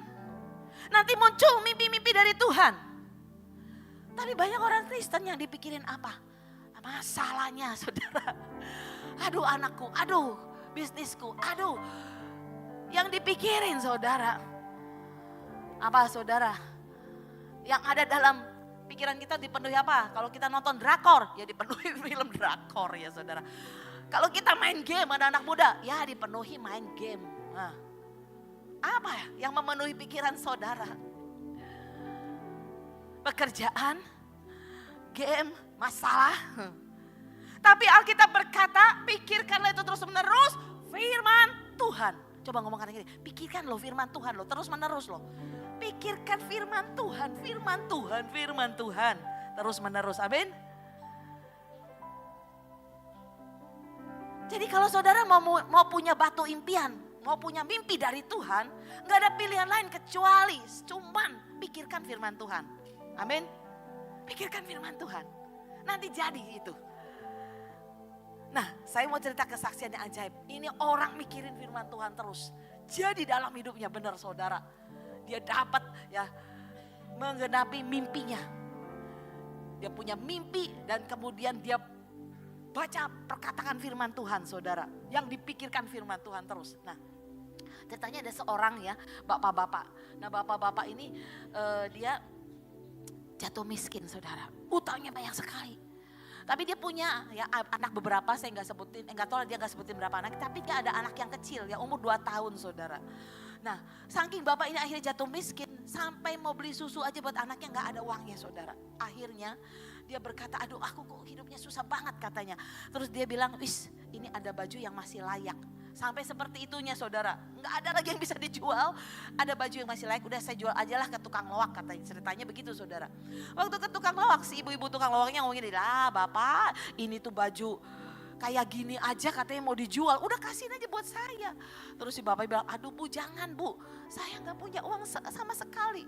Nanti muncul mimpi-mimpi dari Tuhan. Tapi banyak orang Kristen yang dipikirin apa? Masalahnya saudara. Aduh anakku, aduh bisnisku, aduh. Yang dipikirin saudara. Apa saudara? Yang ada dalam pikiran kita dipenuhi apa? Kalau kita nonton drakor, ya dipenuhi film drakor ya saudara. Kalau kita main game, ada anak muda, ya dipenuhi main game. Nah, apa yang memenuhi pikiran saudara? Pekerjaan, game, masalah. Tapi Alkitab berkata, pikirkanlah itu terus menerus firman Tuhan. Coba ngomong kata gini, pikirkan loh firman Tuhan loh, terus menerus loh. Pikirkan firman Tuhan, firman Tuhan, firman Tuhan. Terus menerus, amin. Jadi kalau saudara mau punya batu impian, mau punya mimpi dari Tuhan, gak ada pilihan lain kecuali cuman pikirkan firman Tuhan. Amin. Pikirkan firman Tuhan. Nanti jadi itu. Nah, saya mau cerita kesaksian yang ajaib. Ini orang mikirin firman Tuhan terus. Jadi dalam hidupnya benar saudara. Dia dapat ya menggenapi mimpinya. Dia punya mimpi dan kemudian dia baca perkataan firman Tuhan saudara. Yang dipikirkan firman Tuhan terus. Nah, ceritanya ada seorang ya bapak-bapak. Nah bapak-bapak ini dia jatuh miskin saudara. Utangnya banyak sekali. Tapi dia punya ya anak beberapa, saya nggak sebutin, nggak tahu dia nggak sebutin berapa anak. Tapi dia ada anak yang kecil ya umur 2 tahun saudara. Nah saking bapak ini akhirnya jatuh miskin. Sampai mau beli susu aja buat anaknya nggak ada uangnya saudara. Akhirnya dia berkata, aduh aku kok hidupnya susah banget katanya. Terus dia bilang, wis ini ada baju yang masih layak. Sampai seperti itunya saudara. Nggak ada lagi yang bisa dijual. Ada baju yang masih layak, udah saya jual aja lah ke tukang loak katanya. Ceritanya begitu saudara. Waktu ke tukang loak, si ibu-ibu tukang loaknya ngomongin, lah bapak ini tuh baju kayak gini aja katanya mau dijual. Udah kasihin aja buat saya. Terus si bapak bilang, aduh bu jangan bu. Saya gak punya uang sama sekali.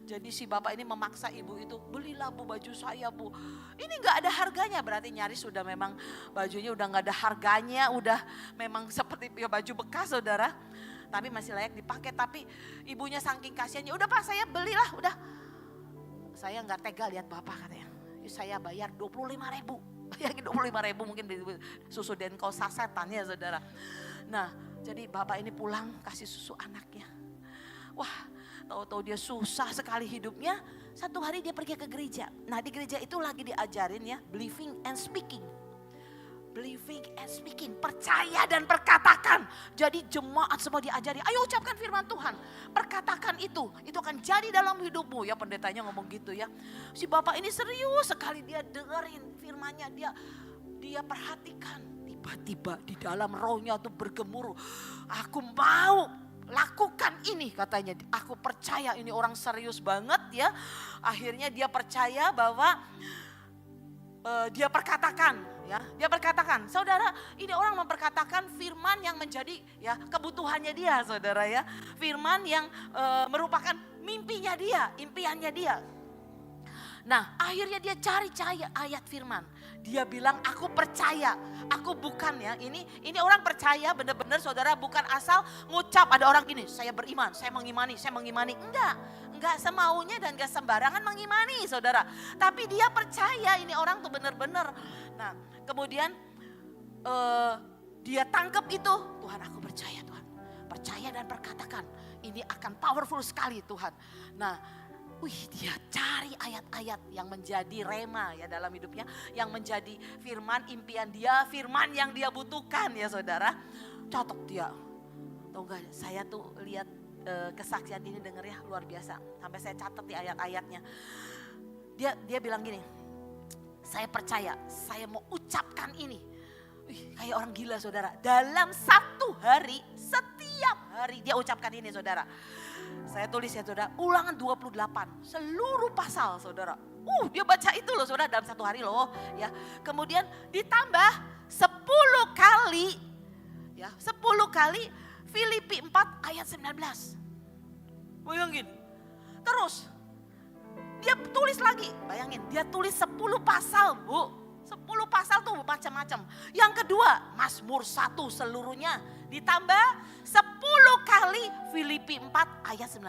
Jadi si bapak ini memaksa ibu itu, belilah bu baju saya bu. Ini gak ada harganya, berarti nyaris sudah memang bajunya udah gak ada harganya. Udah memang seperti ya, baju bekas saudara. Tapi masih layak dipakai, tapi ibunya saking kasihannya, udah pak saya belilah udah. Saya gak tega lihat bapak katanya. Saya bayar 25.000. Bayangin 25.000 mungkin susu Denko sasetan ya saudara. Nah jadi bapak ini pulang kasih susu anaknya. Wah tahu-tahu dia susah sekali hidupnya. Satu hari dia pergi ke gereja. Nah di gereja itu lagi diajarin ya believing and speaking. Believing and speaking, percaya dan perkatakan. Jadi jemaat semua diajari, ayo ucapkan firman Tuhan. Perkatakan itu akan jadi dalam hidupmu. Ya pendetanya ngomong gitu ya. Si bapak ini serius sekali dia dengerin firmannya. Dia perhatikan. Tiba-tiba di dalam rohnya tuh bergemuruh. Aku mau lakukan ini katanya. Aku percaya ini orang serius banget ya. Akhirnya dia percaya bahwa dia perkatakan ya. Dia perkatakan, saudara, ini orang memperkatakan firman yang menjadi ya kebutuhannya dia, saudara ya. Firman yang merupakan mimpinya dia, impiannya dia. Nah, akhirnya dia cari ayat firman. Dia bilang, aku percaya, aku bukan ya. Ini orang percaya benar-benar, saudara, bukan asal ngucap. Ada orang gini, saya beriman, saya mengimani. Enggak semaunya dan enggak sembarangan mengimani, saudara. Tapi dia percaya ini orang tuh benar-benar. Nah, kemudian dia tangkap itu. Tuhan, aku percaya Tuhan. Percaya dan perkatakan, ini akan powerful sekali Tuhan. Nah, dia cari ayat-ayat yang menjadi rema ya dalam hidupnya. Yang menjadi firman impian dia, firman yang dia butuhkan ya saudara. Catat dia. Tahu gak, saya tuh lihat kesaksian ini denger ya luar biasa. Sampai saya catat di ayat-ayatnya. Dia bilang gini, saya percaya, saya mau ucapkan ini. Kayak orang gila saudara. Dalam satu hari, setiap hari dia ucapkan ini saudara. Saya tulis ya saudara, Ulangan 28, seluruh pasal saudara. Dia baca itu loh saudara dalam satu hari loh ya. Kemudian ditambah 10 kali ya, 10 kali Filipi 4 ayat 19. Bayangin. Terus dia tulis lagi, bayangin dia tulis 10 pasal Bu. 10 pasal tuh macam-macam. Yang kedua, Mazmur 1 seluruhnya ditambah 10 kali Filipi 4 ayat 19.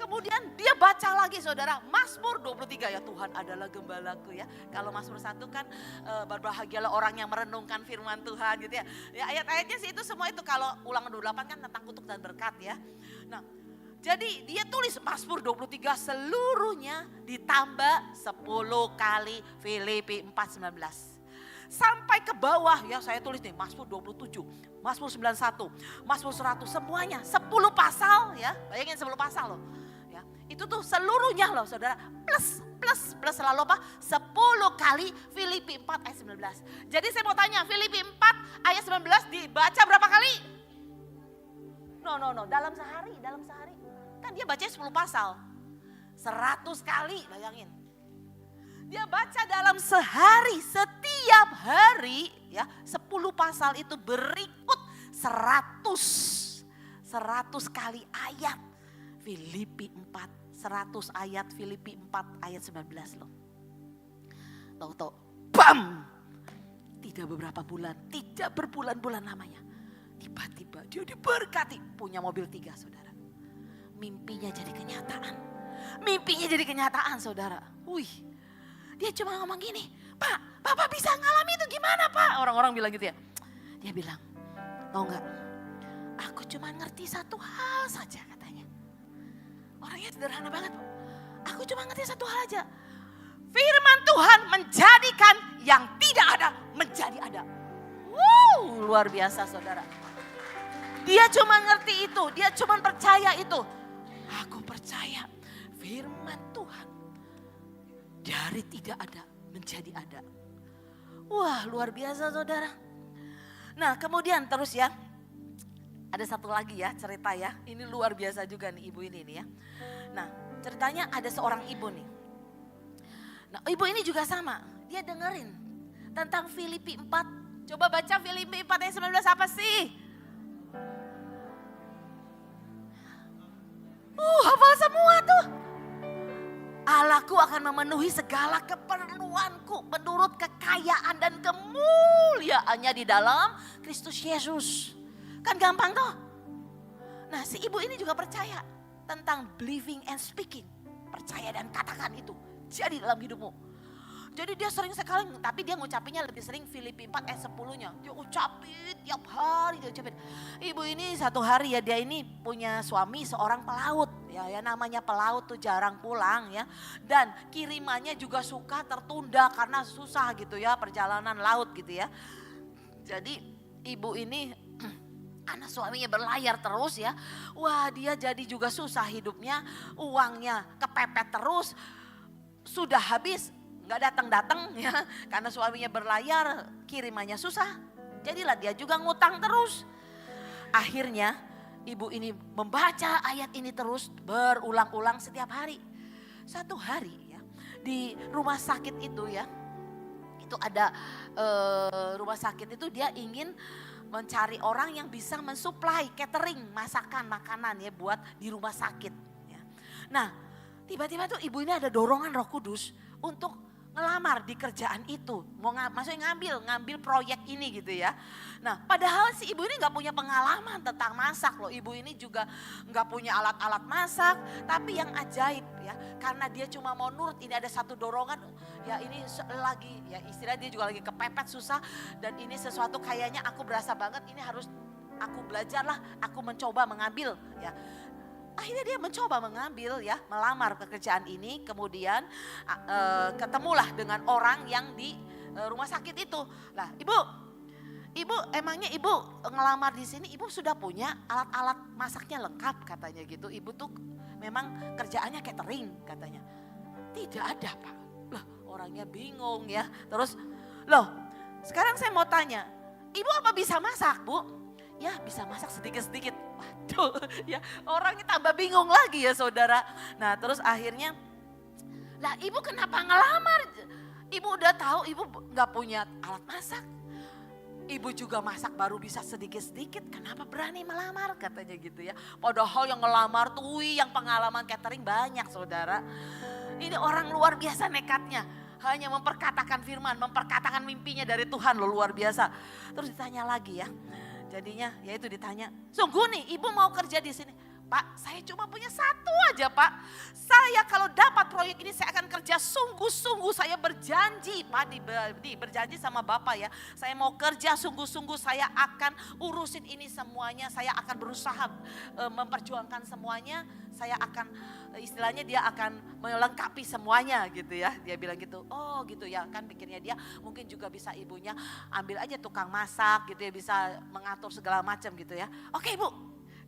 Kemudian dia baca lagi saudara, Mazmur 23 ya, Tuhan adalah gembalaku ya. Kalau Mazmur 1 kan berbahagialah orang yang merenungkan firman Tuhan gitu ya. Ya ayat-ayatnya sih itu semua itu, kalau Ulangan 28 kan tentang kutuk dan berkat ya. Nah, jadi dia tulis Mazmur 23 seluruhnya ditambah 10 kali Filipi 4:19. Sampai ke bawah ya saya tulis nih Mazmur 27, Mazmur 91, Mazmur 100 semuanya 10 pasal ya. Bayangin 10 pasal loh. Ya, itu tuh seluruhnya loh saudara, plus selalu apa? 10 kali Filipi 4 ayat 19. Jadi saya mau tanya, Filipi 4 ayat 19 dibaca berapa kali? No, dalam sehari. Kan dia baca 10 pasal. 100 kali, bayangin. Dia baca dalam sehari, setiap hari ya, 10 pasal itu berikut 100 kali ayat Filipi 4, 100 ayat Filipi 4 ayat 19 loh. Tahu-tahu, bam! Tidak beberapa bulan, tidak berbulan-bulan namanya. Tiba-tiba dia diberkati, punya mobil 3 saudara. Mimpinya jadi kenyataan saudara. Dia cuma ngomong gini, Pak, Bapak bisa ngalami itu gimana Pak? Orang-orang bilang gitu ya. Dia bilang, tahu gak, aku cuma ngerti satu hal saja katanya. Orangnya sederhana banget. Aku cuma ngerti satu hal aja. Firman Tuhan menjadikan yang tidak ada menjadi ada. Luar biasa saudara. Dia cuma ngerti itu, dia cuma percaya itu. Aku percaya firman Tuhan dari tidak ada menjadi ada. Wah luar biasa saudara. Nah kemudian terus ya, ada satu lagi ya cerita ya. Ini luar biasa juga nih ibu ini nih ya. Nah ceritanya ada seorang ibu nih. Nah ibu ini juga sama, dia dengerin tentang Filipi 4. Coba baca Filipi 4 ayat 19 apa sih? Hafal semua tuh. Allahku akan memenuhi segala keperluanku menurut kekayaan dan kemuliaannya di dalam Kristus Yesus. Kan gampang toh. Nah si ibu ini juga percaya tentang believing and speaking. Percaya dan katakan itu jadi dalam hidupmu. Jadi dia sering sekali, tapi dia ngucapinnya lebih sering Filipi 4 ayat 10-nya. Dia ucapin tiap hari, dia ucapin. Ibu ini satu hari ya, dia ini punya suami seorang pelaut. Ya namanya pelaut tuh jarang pulang ya. Dan kirimannya juga suka tertunda karena susah gitu ya, perjalanan laut gitu ya. Jadi ibu ini karena suaminya berlayar terus ya. Wah dia jadi juga susah hidupnya, uangnya kepepet terus. Sudah habis. Gak datang-datang ya, karena suaminya berlayar, kirimannya susah. Jadilah dia juga ngutang terus. Akhirnya ibu ini membaca ayat ini terus berulang-ulang setiap hari. Satu hari ya, di rumah sakit itu ya, itu ada rumah sakit itu dia ingin mencari orang yang bisa mensuplai catering masakan makanan ya buat di rumah sakit. Ya. Nah tiba-tiba tuh ibu ini ada dorongan Roh Kudus untuk ngelamar di kerjaan itu, maksudnya ngambil proyek ini gitu ya. Nah padahal si ibu ini nggak punya pengalaman tentang masak loh, ibu ini juga nggak punya alat-alat masak, tapi yang ajaib ya, karena dia cuma mau nurut, ini ada satu dorongan, ya ini lagi, ya istilah dia juga lagi kepepet susah, dan ini sesuatu kayaknya aku berasa banget, ini harus aku belajar lah, aku mencoba mengambil ya. Akhirnya dia mencoba mengambil ya, melamar pekerjaan ini, kemudian ketemulah dengan orang yang di rumah sakit itu. Lah, ibu emangnya ibu ngelamar di sini, ibu sudah punya alat-alat masaknya lengkap katanya gitu. Ibu tuh memang kerjaannya catering katanya. Tidak ada Pak. Loh, orangnya bingung ya. Terus, loh, sekarang saya mau tanya, ibu apa bisa masak Bu? Ya bisa masak sedikit-sedikit. Waduh ya orangnya tambah bingung lagi ya saudara. Nah terus akhirnya, lah ibu kenapa ngelamar? Ibu udah tahu ibu gak punya alat masak. Ibu juga masak baru bisa sedikit-sedikit, kenapa berani melamar katanya gitu ya. Padahal yang ngelamar tuh yang pengalaman catering banyak saudara. Ini orang luar biasa nekatnya. Hanya memperkatakan firman, memperkatakan mimpinya dari Tuhan loh, luar biasa. Terus ditanya lagi ya. Jadinya ya itu ditanya, sungguh nih ibu mau kerja di sini? Pak saya cuma punya satu aja Pak. Saya kalau dapat proyek ini saya akan kerja sungguh-sungguh, saya berjanji Pak, berjanji sama Bapak ya. Saya mau kerja sungguh-sungguh, saya akan urusin ini semuanya, saya akan berusaha memperjuangkan semuanya. Saya akan istilahnya dia akan melengkapi semuanya gitu ya. Dia bilang gitu, oh gitu ya kan pikirnya dia mungkin juga bisa ibunya ambil aja tukang masak gitu ya. Bisa mengatur segala macam gitu ya. Oke ibu,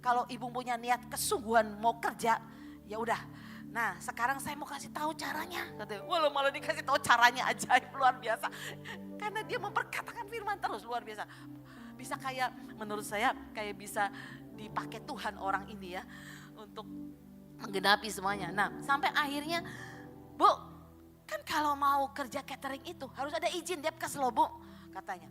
kalau ibu punya niat kesungguhan mau kerja ya udah. Nah sekarang saya mau kasih tahu caranya. Katanya, walau malah dikasih tahu caranya ajaib luar biasa. Karena dia memperkatakan firman terus luar biasa. Bisa kayak menurut saya kayak bisa dipakai Tuhan orang ini ya. Untuk menggenapi semuanya. Nah sampai akhirnya, Bu kan kalau mau kerja catering itu harus ada izin Depkes loh Bu katanya.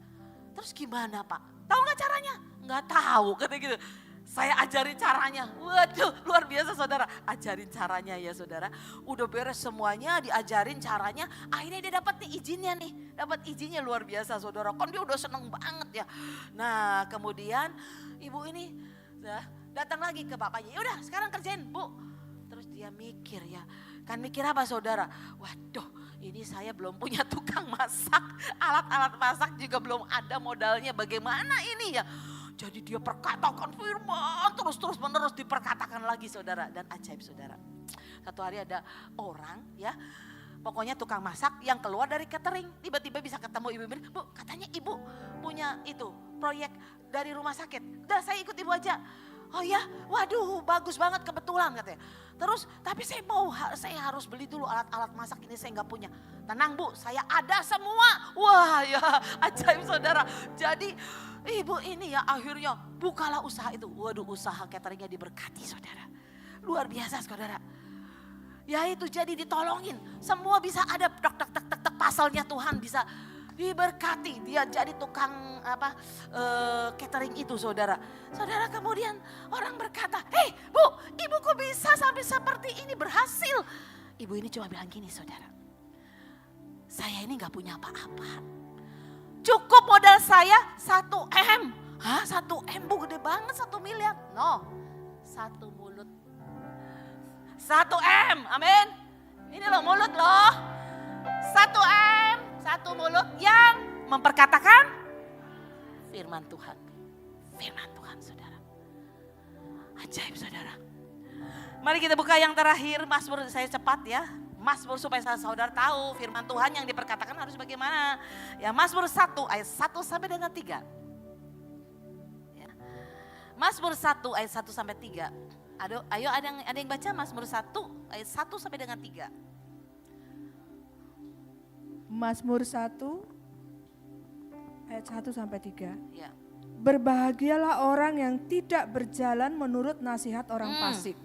Terus gimana Pak? Tahu gak caranya? Gak tahu katanya gitu. Saya ajarin caranya. Waduh luar biasa saudara. Ajarin caranya ya saudara. Udah beres semuanya, diajarin caranya. Akhirnya dia dapat nih izinnya nih. Dapat izinnya luar biasa saudara. Kan dia udah seneng banget ya. Nah kemudian ibu ini datang lagi ke bapaknya. Yaudah sekarang kerjain Bu. Terus dia mikir ya. Kan mikir apa saudara? Waduh ini saya belum punya tukang masak. Alat-alat masak juga belum ada modalnya. Bagaimana ini ya? Jadi dia perkatakan firman terus menerus diperkatakan lagi saudara. Dan ajaib saudara. Satu hari ada orang ya. Pokoknya tukang masak yang keluar dari catering. Tiba-tiba bisa ketemu ibu. Bu katanya ibu punya itu proyek dari rumah sakit. Udah saya ikut ibu aja. Oh ya, waduh bagus banget kebetulan katanya. Terus tapi saya harus beli dulu alat-alat masak ini saya nggak punya. Tenang Bu, saya ada semua. Wah ya ajaib saudara. Jadi ibu ini ya akhirnya bukalah usaha itu. Waduh usaha cateringnya diberkati saudara. Luar biasa saudara. Ya itu jadi ditolongin. Semua bisa ada tek pasalnya Tuhan bisa diberkati. Dia jadi tukang catering itu saudara. Saudara kemudian orang berkata, hei Bu, ibu kok bisa sampai seperti ini berhasil? Ibu ini cuma bilang gini saudara. Saya ini gak punya apa-apa. Cukup modal saya 1 M. Hah 1 M Bu gede banget 1 miliar. No, 1 mulut. 1 M, amin. Ini loh mulut loh. 1 M, 1 mulut yang memperkatakan firman Tuhan. Firman Tuhan saudara. Ajaib saudara. Mari kita buka yang terakhir, Mazmur saya cepat ya. Mazmur supaya saudara tahu firman Tuhan yang diperkatakan harus bagaimana. Ya Mazmur 1 ayat 1 sampai dengan 3. Ya. Mazmur 1 ayat 1 sampai 3. Ayo ada yang baca Mazmur 1 ayat 1 sampai dengan 3. Mazmur 1 ayat 1 sampai 3. Ya. Berbahagialah orang yang tidak berjalan menurut nasihat orang fasik,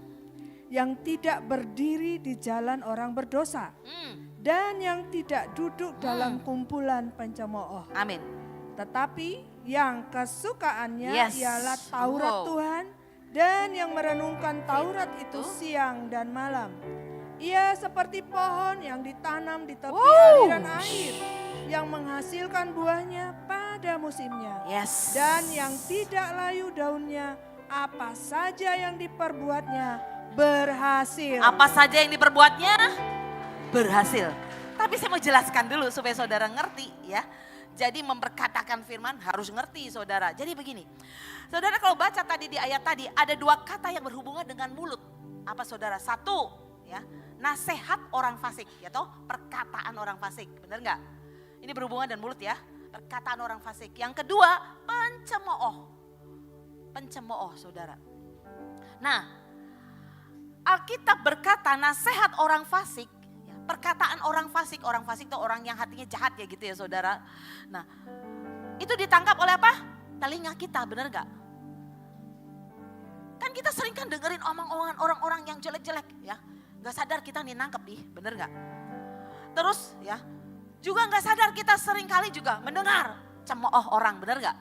yang tidak berdiri di jalan orang berdosa, dan yang tidak duduk dalam kumpulan pencemooh. Amin. Tetapi yang kesukaannya Yes. ialah Taurat Wow. Tuhan, dan yang merenungkan Taurat itu siang dan malam. Ia seperti pohon yang ditanam di tepi aliran air, yang menghasilkan buahnya pada musimnya. Yes. Dan yang tidak layu daunnya, apa saja yang diperbuatnya berhasil. Apa saja yang diperbuatnya berhasil. Tapi saya mau jelaskan dulu supaya saudara ngerti ya. Jadi memperkatakan firman harus ngerti saudara. Jadi begini, saudara kalau baca tadi di ayat tadi ada dua kata yang berhubungan dengan mulut. Apa saudara? Satu ya, nasihat orang fasik, ya toh, perkataan orang fasik, benar nggak? Ini berhubungan dengan mulut ya, perkataan orang fasik. Yang kedua, pencemooh, pencemooh saudara. Nah, Alkitab berkata nasihat orang fasik, ya, perkataan orang fasik itu orang yang hatinya jahat ya gitu ya saudara. Nah, itu ditangkap oleh apa? Telinga kita, benar nggak? Kan kita sering kan dengerin omong-omongan orang-orang yang jelek-jelek ya. Gak sadar kita nih nangkep nih, bener gak? Terus ya, juga gak sadar kita sering kali juga mendengar cemooh orang, bener gak?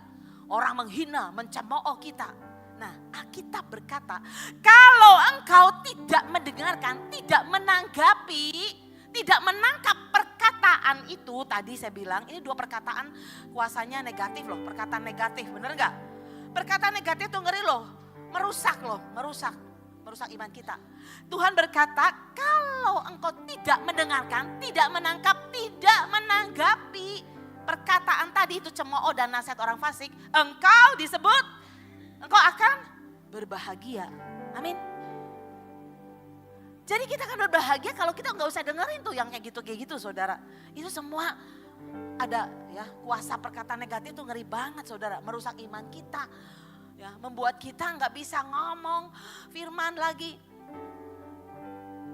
Orang menghina, mencemooh kita. Nah, Alkitab berkata, kalau engkau tidak mendengarkan, tidak menanggapi, tidak menangkap perkataan itu, tadi saya bilang ini dua perkataan kuasanya negatif loh, perkataan negatif, bener gak? Perkataan negatif tuh ngeri loh, merusak iman kita. Tuhan berkata, kalau engkau tidak mendengarkan, tidak menangkap, tidak menanggapi perkataan tadi itu cemooh dan nasihat orang fasik, engkau disebut, engkau akan berbahagia. Amin. Jadi kita akan berbahagia kalau kita nggak usah dengerin tuh yang kayak gitu saudara. Itu semua ada ya, kuasa perkataan negatif tuh ngeri banget saudara, merusak iman kita. Ya, membuat kita nggak bisa ngomong firman lagi.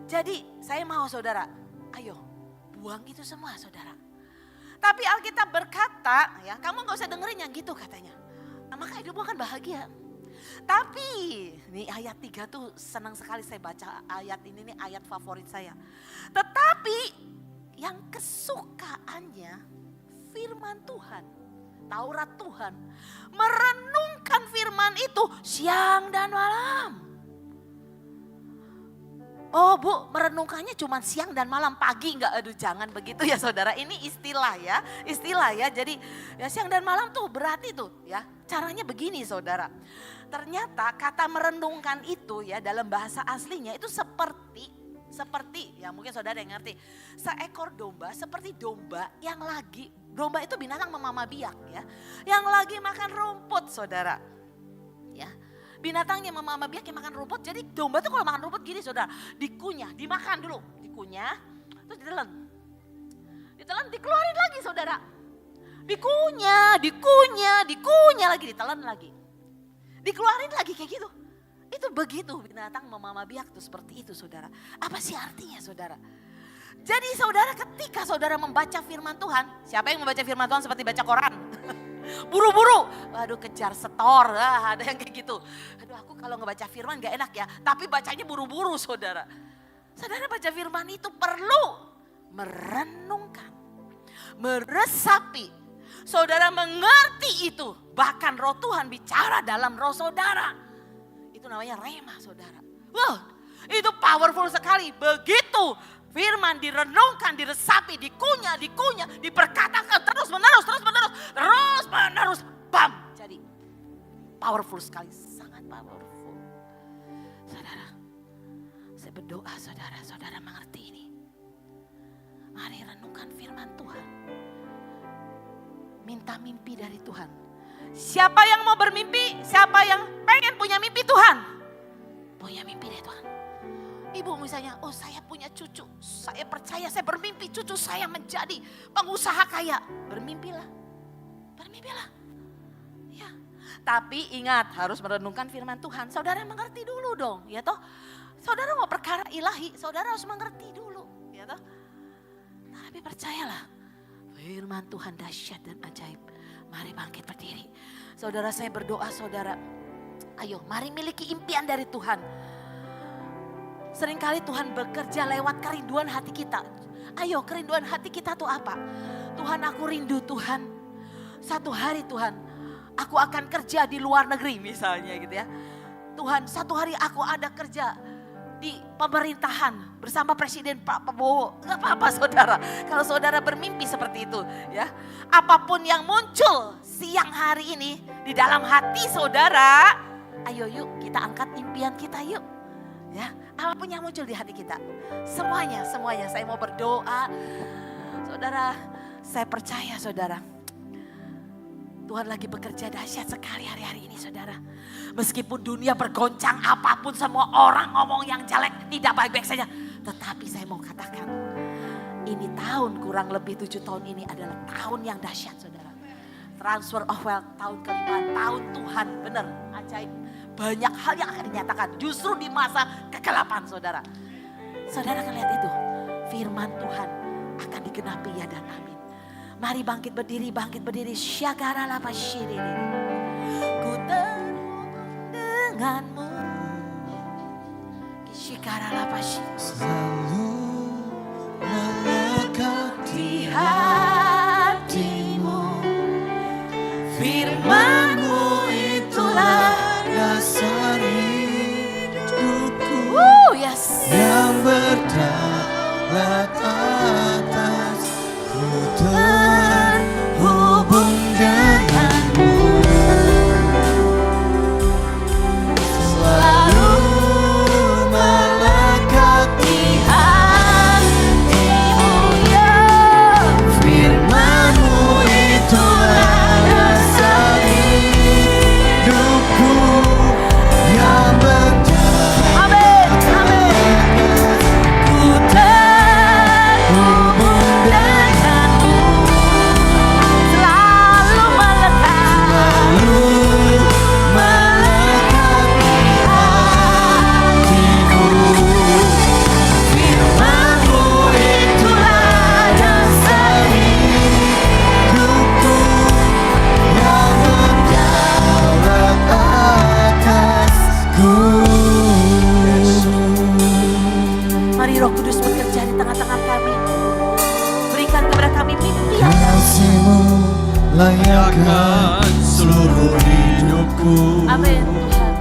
Jadi saya mau saudara, ayo buang itu semua saudara. Tapi Alkitab berkata, ya kamu nggak usah dengerin yang gitu katanya. Nah, maka hidupmu akan bahagia. Tapi nih ayat 3 tuh senang sekali saya baca ayat ini, nih ayat favorit saya. Tetapi yang kesukaannya firman Tuhan, Taurat Tuhan, merenungkan firman itu siang dan malam. Oh Bu, merenungkannya cuma siang dan malam, pagi enggak? Aduh jangan begitu ya saudara, ini istilah ya. Jadi ya siang dan malam tuh berarti tuh ya, caranya begini saudara. Ternyata kata merenungkan itu ya dalam bahasa aslinya itu seperti ya mungkin saudara yang ngerti. Seekor domba seperti domba yang lagi, domba itu binatang memama biak ya. Yang lagi makan rumput saudara. Ya. Binatangnya memama biak yang makan rumput. Jadi domba tuh kalau makan rumput gini saudara. Dikunyah, dimakan dulu. Dikunyah, terus ditelan. Ditelan, dikeluarin lagi saudara. Dikunyah lagi, ditelan lagi. Dikeluarin lagi kayak gitu. Itu begitu binatang memama biak tuh seperti itu saudara. Apa sih artinya saudara? Jadi saudara ketika saudara membaca firman Tuhan. Siapa yang membaca firman Tuhan seperti baca koran? Buru-buru, waduh kejar setor, ada yang kayak gitu. Aduh aku kalau ngebaca firman gak enak ya, tapi bacanya buru-buru saudara. Saudara baca firman itu perlu merenungkan, meresapi. Saudara mengerti itu, bahkan roh Tuhan bicara dalam roh saudara. Itu namanya rema saudara. Wah itu powerful sekali, begitu. Firman direnungkan, diresapi, dikunyah, diperkatakan terus menerus, bam. Jadi powerful sekali, sangat powerful. Saudara, saya berdoa saudara mengerti ini. Mari renungkan firman Tuhan. Minta mimpi dari Tuhan. Siapa yang mau bermimpi, siapa yang pengen punya mimpi Tuhan? Punya mimpi dari Tuhan. Ibu misalnya, oh saya punya cucu, saya percaya, saya bermimpi cucu saya menjadi pengusaha kaya. Bermimpilah. Ya. Tapi ingat harus merenungkan firman Tuhan. Saudara mengerti dulu dong, ya toh. Saudara mau perkara ilahi, saudara harus mengerti dulu, ya toh. Tapi percayalah, firman Tuhan dahsyat dan ajaib. Mari bangkit berdiri. Saudara, saya berdoa saudara, ayo mari miliki impian dari Tuhan. Seringkali Tuhan bekerja lewat kerinduan hati kita. Ayo, kerinduan hati kita tuh apa? Tuhan, aku rindu Tuhan. Satu hari Tuhan, aku akan kerja di luar negeri misalnya gitu ya. Tuhan, satu hari aku ada kerja di pemerintahan bersama Presiden Pak Prabowo. Gak apa-apa saudara, kalau saudara bermimpi seperti itu ya. Apapun yang muncul siang hari ini di dalam hati saudara, ayo yuk kita angkat impian kita yuk. Ya, apapun yang muncul di hati kita, semuanya saya mau berdoa. Saudara, saya percaya saudara, Tuhan lagi bekerja dahsyat sekali hari-hari ini saudara. Meskipun dunia bergoncang apapun, semua orang ngomong yang jelek, tidak baik-baik saja. Tetapi saya mau katakan, ini tahun kurang lebih 7 tahun ini adalah tahun yang dahsyat saudara. Transfer of wealth tahun kelima, tahun Tuhan, benar ajaib. Banyak hal yang akan dinyatakan justru di masa kegelapan saudara. Saudara akan lihat itu, firman Tuhan akan digenapi ya dan amin. Mari bangkit berdiri, syagara lapa syiriri. Ku terhubung denganmu, syagara lapa syiriri. Selalu melekat Di hatimu, firman-Mu itulah dasar hidupku yes. yang berdaulat atas. Ku terhubung denganmu, selalu melekat di hatimu, ya. Firman-Mu itulah dasar hidupku yang berdaulat. Amin, amin. Ku terhubung denganmu, selalu melekat. Selalu melekat di hatiku. Firman-Mu itulah dasar hidupku yang berdaulat atasku. Mari Roh Kudus bekerja di tengah-tengah kami. Berikan kepada kami mimpi yang Kasih-Mu layakkan seluruh hidupku. amin Tuhan.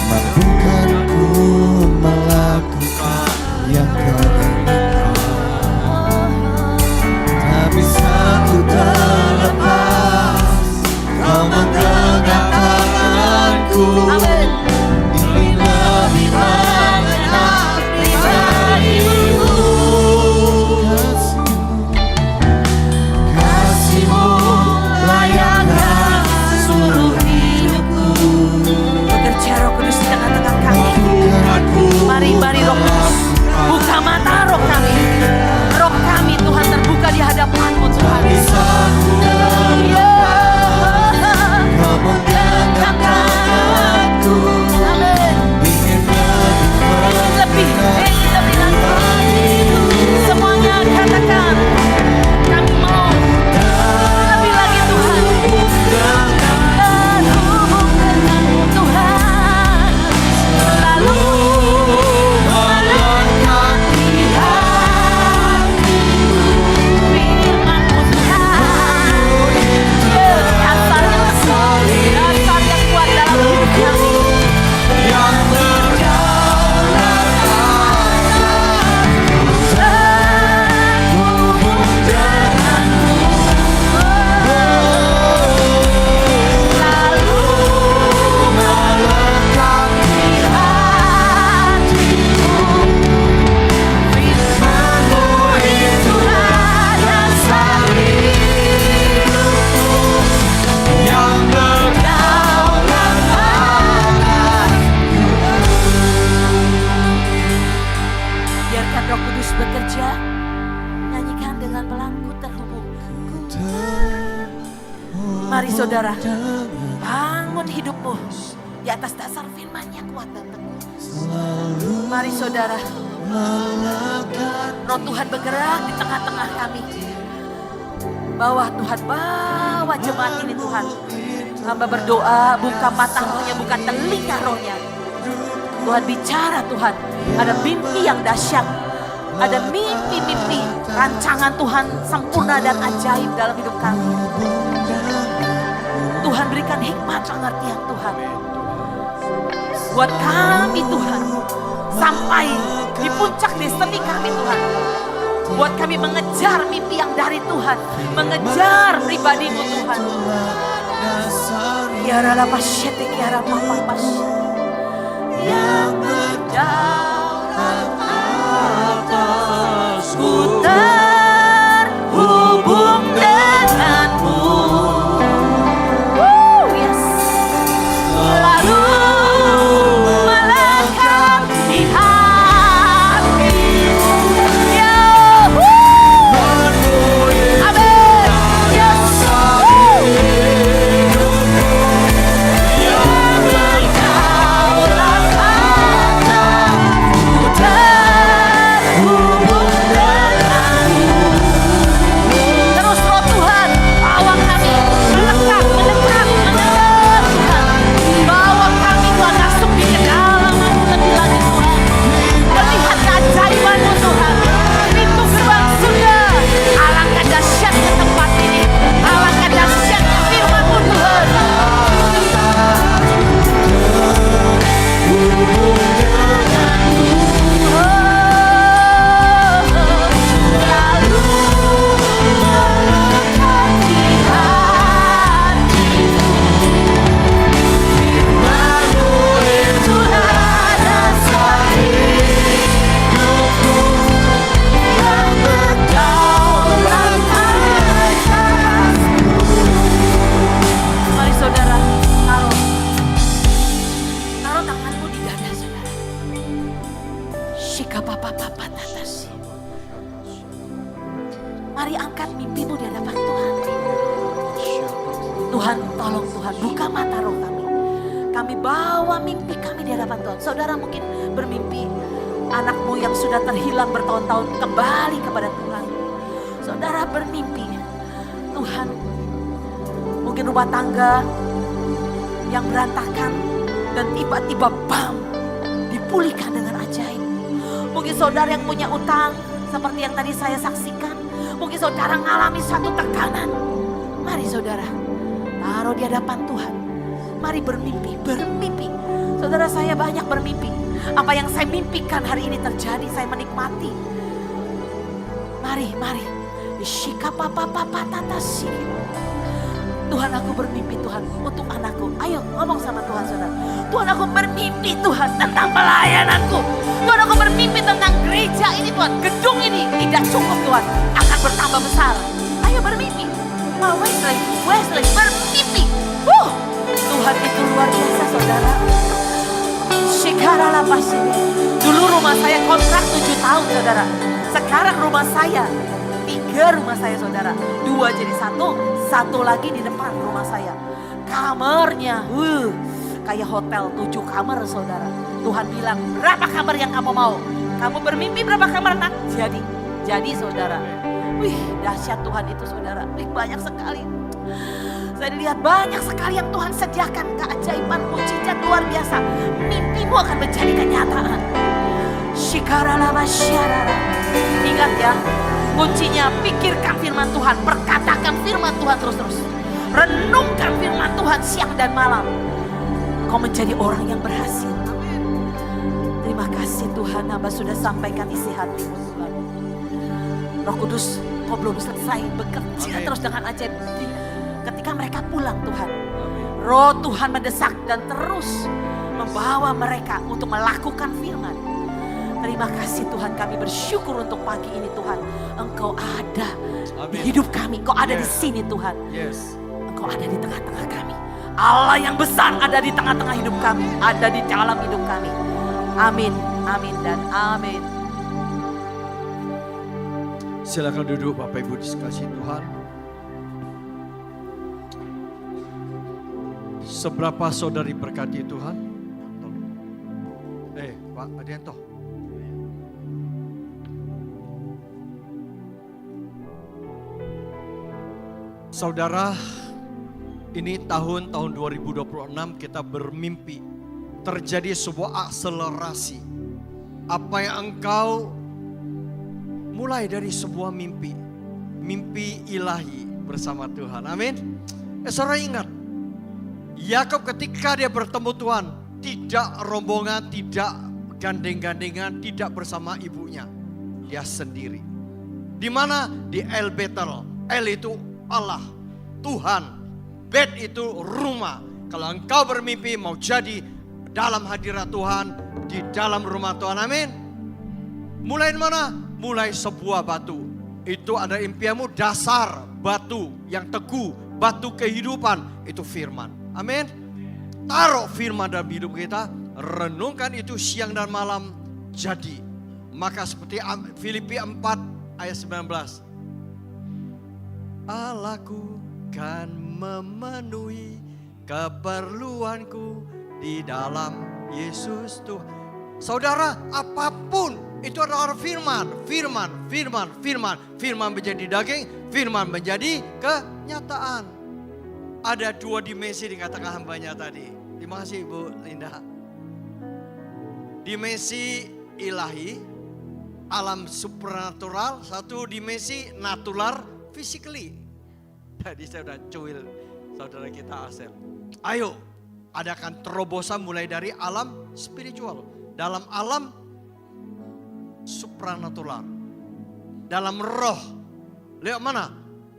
Mampukan ku melakukan yang Kau inginkan. Tak bisa ku terlepas, Kau menggenggam tanganku. Amin. Ingin lebih mengenal pribadi-Mu. Kasih-Mu layakkan seluruh hidupku. Bekerja Roh Kudus di tengah-tengah kami. Mari Roh Kudus, buka mata roh kami. Roh kami Tuhan terbuka di hadapan-Mu Tuhan. Bisa ku Ya. Kau menggenggam tanganku. Amin. Ingin Lebih lagi. Semuanya katakan, kami mau lebih lagi Tuhan. Terhubung denganmu Tuhan, selalu melekat di hatiku. firman-Mu Tuhan. Dasar yang kuat dalam hidup kami. Yang berdaulat terhubung denganmu. Selalu Melekat di hatiku. Firman-Mu itulah dasar hidupku yang berdaulat atasku. biarkan Roh Kudus bekerja. Nyanyikan dengan pelan, ku terhubung. Mari saudara, bangun hidupmu di atas dasar firman yang kuat dan teguh. Mari saudara, Melekat Roh Tuhan bergerak di tengah-tengah kami. Bawa Tuhan, bawa jemaat ini Tuhan Hamba berdoa, buka mata rohnya, buka telinga rohnya. Tuhan bicara Tuhan, ada mimpi yang dahsyat. Ada mimpi-mimpi, rancangan Tuhan sempurna dan ajaib dalam hidup kami. Tuhan berikan hikmat pengertian Tuhan. Buat kami Tuhan, sampai di puncak destiny kami Tuhan. Buat kami mengejar mimpi yang dari Tuhan, mengejar pribadimu Tuhan. Kiara la pasyete, kiara papa pasyete. Yang berdaulat atasku terhubung denganmu. Yes. Lalu melekat di hatimu. Amin. Yes. Terus roh Tuhan bawa kami melekat, mendekat, mendekat Tuhan. Bawa kami Tuhan masuk di kedalaman lebih lagi Tuhan. Melihat keajaiban-Mu Tuhan. Pintu gerbang sudah. Alangkah dahsyatnya tempat ini. Alangkah dahsyatnya firman-Mu Tuhan. Mari saudara, taruh tanganmu di dada saudara. Shika papa papa tatasi. Mari angkat mimpimu di hadapan Tuhan. Tuhan, tolong Tuhan, buka mata roh kami. Kami bawa mimpi kami di hadapan Tuhan. Saudara mungkin bermimpi anakmu yang sudah terhilang bertahun-tahun kembali kepada Tuhan. Saudara bermimpi, Tuhan, mungkin rumah tangga yang berantakan dan tiba-tiba bam, dipulihkan dengan ajaib. Mungkin saudara yang punya utang seperti yang tadi saya saksikan. Mungkin saudara mengalami satu tekanan. Mari saudara, taruh di hadapan Tuhan. Mari bermimpi, bermimpi. Saudara, saya banyak bermimpi. Apa yang saya mimpikan hari ini terjadi, saya menikmati. Mari, mari. Shika papa papa tatasi. Tuhan, aku bermimpi Tuhan untuk anakku. Ayo ngomong sama Tuhan saudara. Tuhan, aku bermimpi Tuhan tentang pelayananku. Tuhan, aku bermimpi tentang gereja ini Tuhan. Gedung ini tidak cukup Tuhan, akan bertambah besar. Ayo bermimpi. Wesley bermimpi. Tuhan itu luar biasa saudara. Shikara lapas ini. Dulu rumah saya kontrak 7 tahun saudara. Sekarang rumah saya 3 rumah saya saudara. 2 jadi 1 lagi di depan rumah saya. Kamarnya kayak hotel 7 kamar saudara. Tuhan bilang, berapa kamar yang kamu mau? Kamu bermimpi berapa kamar nak? Jadi saudara. Wih, dahsyat Tuhan itu saudara. Wih, banyak sekali. Saya lihat banyak sekali yang Tuhan sediakan, keajaiban, mujizat luar biasa. Mimpimu akan menjadi kenyataan. Ingat ya, kuncinya pikirkan firman Tuhan, perkatakan firman Tuhan terus-terus. Renungkan firman Tuhan siang dan malam. Kau menjadi orang yang berhasil. Terima kasih Tuhan, hamba sudah sampaikan isi hatimu Tuhan. Roh Kudus, kau belum selesai bekerja terus dengan ajaib. Ketika mereka pulang Tuhan, Roh Tuhan mendesak dan terus membawa mereka untuk melakukan firman. Terima kasih Tuhan, kami bersyukur untuk pagi ini Tuhan. Engkau ada di hidup kami, Engkau ada di sini Tuhan. Engkau ada di tengah-tengah kami. Allah yang besar ada di tengah-tengah hidup kami, ada di dalam hidup kami. Amin, amin dan amin. Silakan duduk Bapak Ibu dikasihi Tuhan. Seberapa saudari berkati Tuhan? Pak Adianto. Saudara, Ini tahun 2026 kita bermimpi. Terjadi sebuah akselerasi. Apa yang engkau mulai dari sebuah mimpi. Mimpi ilahi bersama Tuhan. Amin. Saudara ingat. Yakub ketika dia bertemu Tuhan. Tidak rombongan, tidak gandeng-gandengan, tidak bersama ibunya. Dia sendiri. Di mana? Di El Betel. El itu Allah, Tuhan. Bet itu rumah. Kalau engkau bermimpi mau jadi dalam hadirat Tuhan, di dalam rumah Tuhan, amin. Mulai di mana? Mulai sebuah batu. Itu ada impianmu, dasar batu yang teguh, batu kehidupan, itu firman. Amin. Taruh firman dalam hidup kita, renungkan itu siang dan malam, jadi. Maka seperti Filipi 4 ayat 19. Allahku kan memenuhi keperluanku di dalam Yesus Tuhan. Saudara, apapun itu adalah firman. Firman menjadi daging, firman menjadi kenyataan. Ada dua dimensi dikatakan hambanya tadi. Terima kasih Ibu Linda. Dimensi ilahi, alam supernatural, satu dimensi natural, physically. Tadi saya sudah cuil saudara kita Asep. Ayo, adakan terobosan mulai dari alam spiritual. Dalam alam supranatural. Dalam roh. Lihat mana?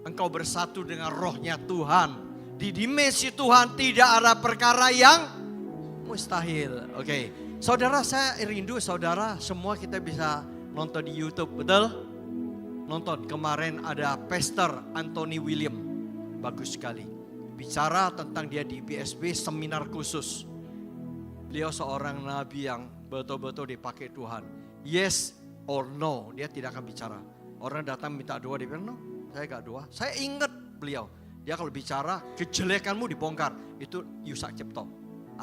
Engkau bersatu dengan rohnya Tuhan. Di dimensi Tuhan tidak ada perkara yang mustahil. Oke. Saudara, saya rindu saudara semua kita bisa nonton di YouTube, betul? Nonton kemarin ada Pastor Anthony William. Bagus sekali. Bicara tentang dia di BSB seminar khusus. Beliau seorang nabi yang betul-betul dipakai Tuhan. Yes or no, dia tidak akan bicara. Orang datang minta doa, dia bilang no, saya gak doa. Saya ingat beliau. Dia kalau bicara, kejelekanmu dibongkar. Itu Yusak Cipto,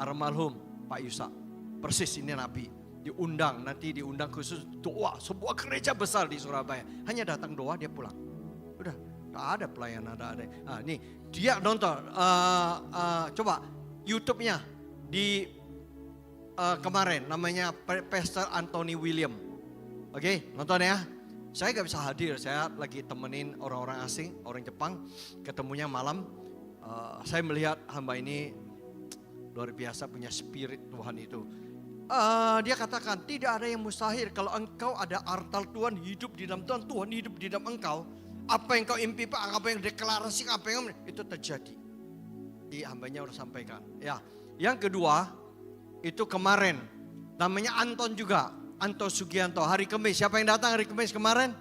almarhum Pak Yusak. Persis ini nabi. Nanti diundang khusus doa. Sebuah gereja besar di Surabaya. Hanya datang doa, dia pulang. Udah, gak ada pelayanan, ada. Nah, nih, dia nonton. Coba YouTube-nya di kemarin. Namanya Pastor Anthony William. Oke, nonton ya. Saya gak bisa hadir, saya lagi temenin orang-orang asing, orang Jepang. Ketemunya malam. Saya melihat hamba ini luar biasa punya spirit Tuhan itu. Dia katakan tidak ada yang mustahil kalau engkau ada artal Tuhan hidup di dalam Tuhan, Tuhan hidup di dalam engkau. Apa yang kau impikan, apa yang deklarasi, apa yang itu terjadi. Di hambanya harus sampaikan. Ya, yang kedua itu kemarin namanya Anton juga, Anton Sugianto. Hari Kamis, siapa yang datang hari Kamis kemarin?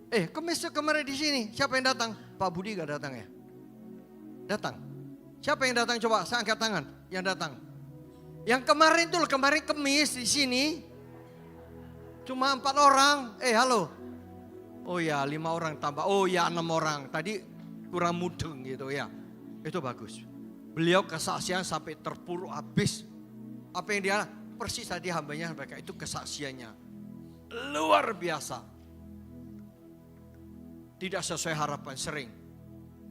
Kamis kemarin di sini, siapa yang datang? Pak Budi gak datang ya? Datang. Siapa yang datang coba? Saya angkat tangan. Yang datang. Yang kemarin itu loh, kemarin Kamis di sini cuma 4 orang. Halo. Oh ya 5 orang tambah. Oh ya 6 orang. Tadi kurang mudeng gitu ya. Itu bagus. Beliau kesaksian sampai terpuruk habis. Apa yang dia persis tadi hambanya mereka itu kesaksiannya. Luar biasa. Tidak sesuai harapan sering.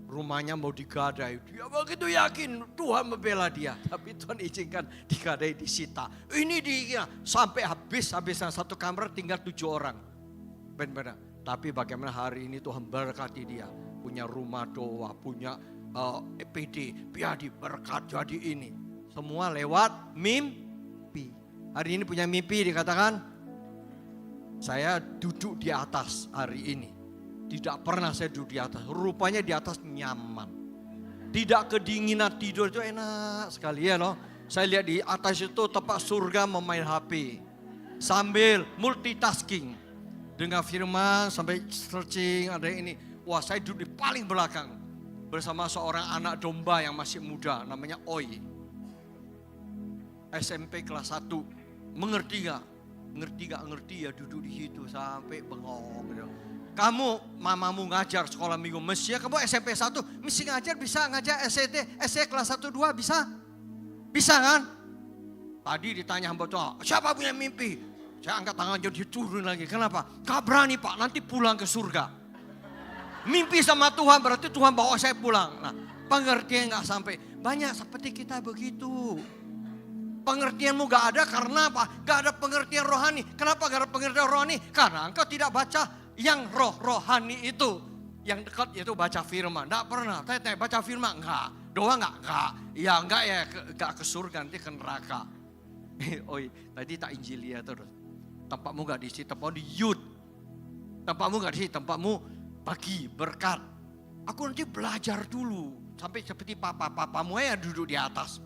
Rumahnya mau digadai. Dia begitu yakin Tuhan membela dia. Tapi Tuhan izinkan digadai, disita. Ini dia sampai habis-habisan satu kamar tinggal 7 orang. Benar-benar. Tapi bagaimana hari ini Tuhan berkati dia. Punya rumah doa, punya EPD. Biar diberkat jadi ini. Semua lewat mimpi. Hari ini punya mimpi dikatakan. Saya duduk di atas hari ini. Tidak pernah saya duduk di atas. Rupanya di atas nyaman. Tidak kedinginan, tidur itu enak sekali ya loh. Saya lihat di atas itu tempat surga memain HP. Sambil multitasking. Dengan firman sampai searching ada ini. Wah saya duduk di paling belakang. Bersama seorang anak domba yang masih muda. Namanya Oi. SMP kelas 1. Mengerti gak? Ngerti ya duduk di situ sampai bengong gitu. Kamu mamamu ngajar sekolah minggu, mestinya kamu SMP 1, mesti ngajar bisa ngajar SC kelas 1, 2 bisa? Bisa kan? Tadi ditanya hamba Tuhan, siapa punya mimpi? Saya angkat tangan jadi turun lagi, kenapa? Gak berani Pak, nanti pulang ke surga. Mimpi sama Tuhan berarti Tuhan bawa saya pulang. Nah Pengertian nggak sampai. Banyak seperti kita begitu. Pengertianmu gak ada karena apa? Gak ada pengertian rohani. Kenapa gak ada pengertian rohani? Karena engkau tidak baca yang rohani itu. Yang dekat itu baca firman. Gak pernah. Tete baca firman enggak. Doa enggak. Ya enggak ya gak ke surga nanti ke neraka. Oi, tadi tak injilia terus. Tempatmu gak di situ, tempatmu di youth. Tempatmu gak di situ, tempatmu bagi berkat. Aku nanti belajar dulu. Sampai seperti papamu yang duduk di atas.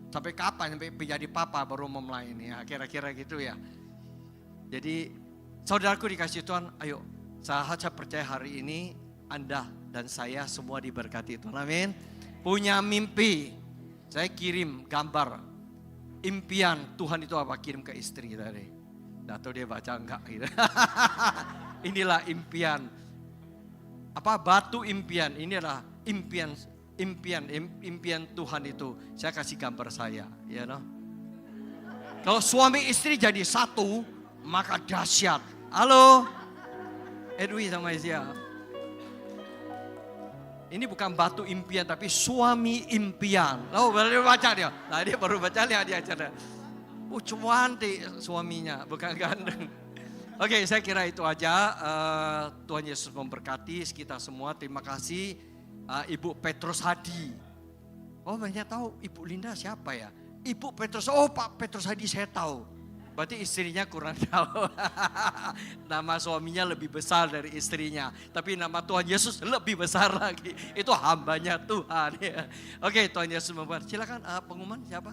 Sampai kapan, sampai menjadi papa baru mau melayani ya, kira-kira gitu ya. Jadi saudaraku dikasih Tuhan, ayo saya percaya hari ini Anda dan saya semua diberkati Tuhan, amin. Punya mimpi, saya kirim gambar impian Tuhan itu apa, kirim ke istri tadi. Nggak tahu dia baca enggak gitu. Inilah impian, apa batu impian, inilah impian Tuhan itu. Saya kasih gambar saya, ya no. Kalau suami istri jadi satu, maka dahsyat. Halo, Edwi sama Izia. Ini bukan batu impian, tapi suami impian. Oh, baru baca dia. Nah, dia baru baca lihat dia acara. Oh, cantik suaminya, bukan ganteng. Oke, saya kira itu aja. Tuhan Yesus memberkati kita semua. Terima kasih. Ibu Petrus Hadi. Oh, banyak tahu Ibu Linda siapa ya? Ibu Petrus, oh Pak Petrus Hadi saya tahu. Berarti istrinya kurang tahu. Nama suaminya lebih besar dari istrinya. Tapi nama Tuhan Yesus lebih besar lagi. Itu hambanya Tuhan. Ya. Oke, Tuhan Yesus memberkati. Silakan pengumuman siapa?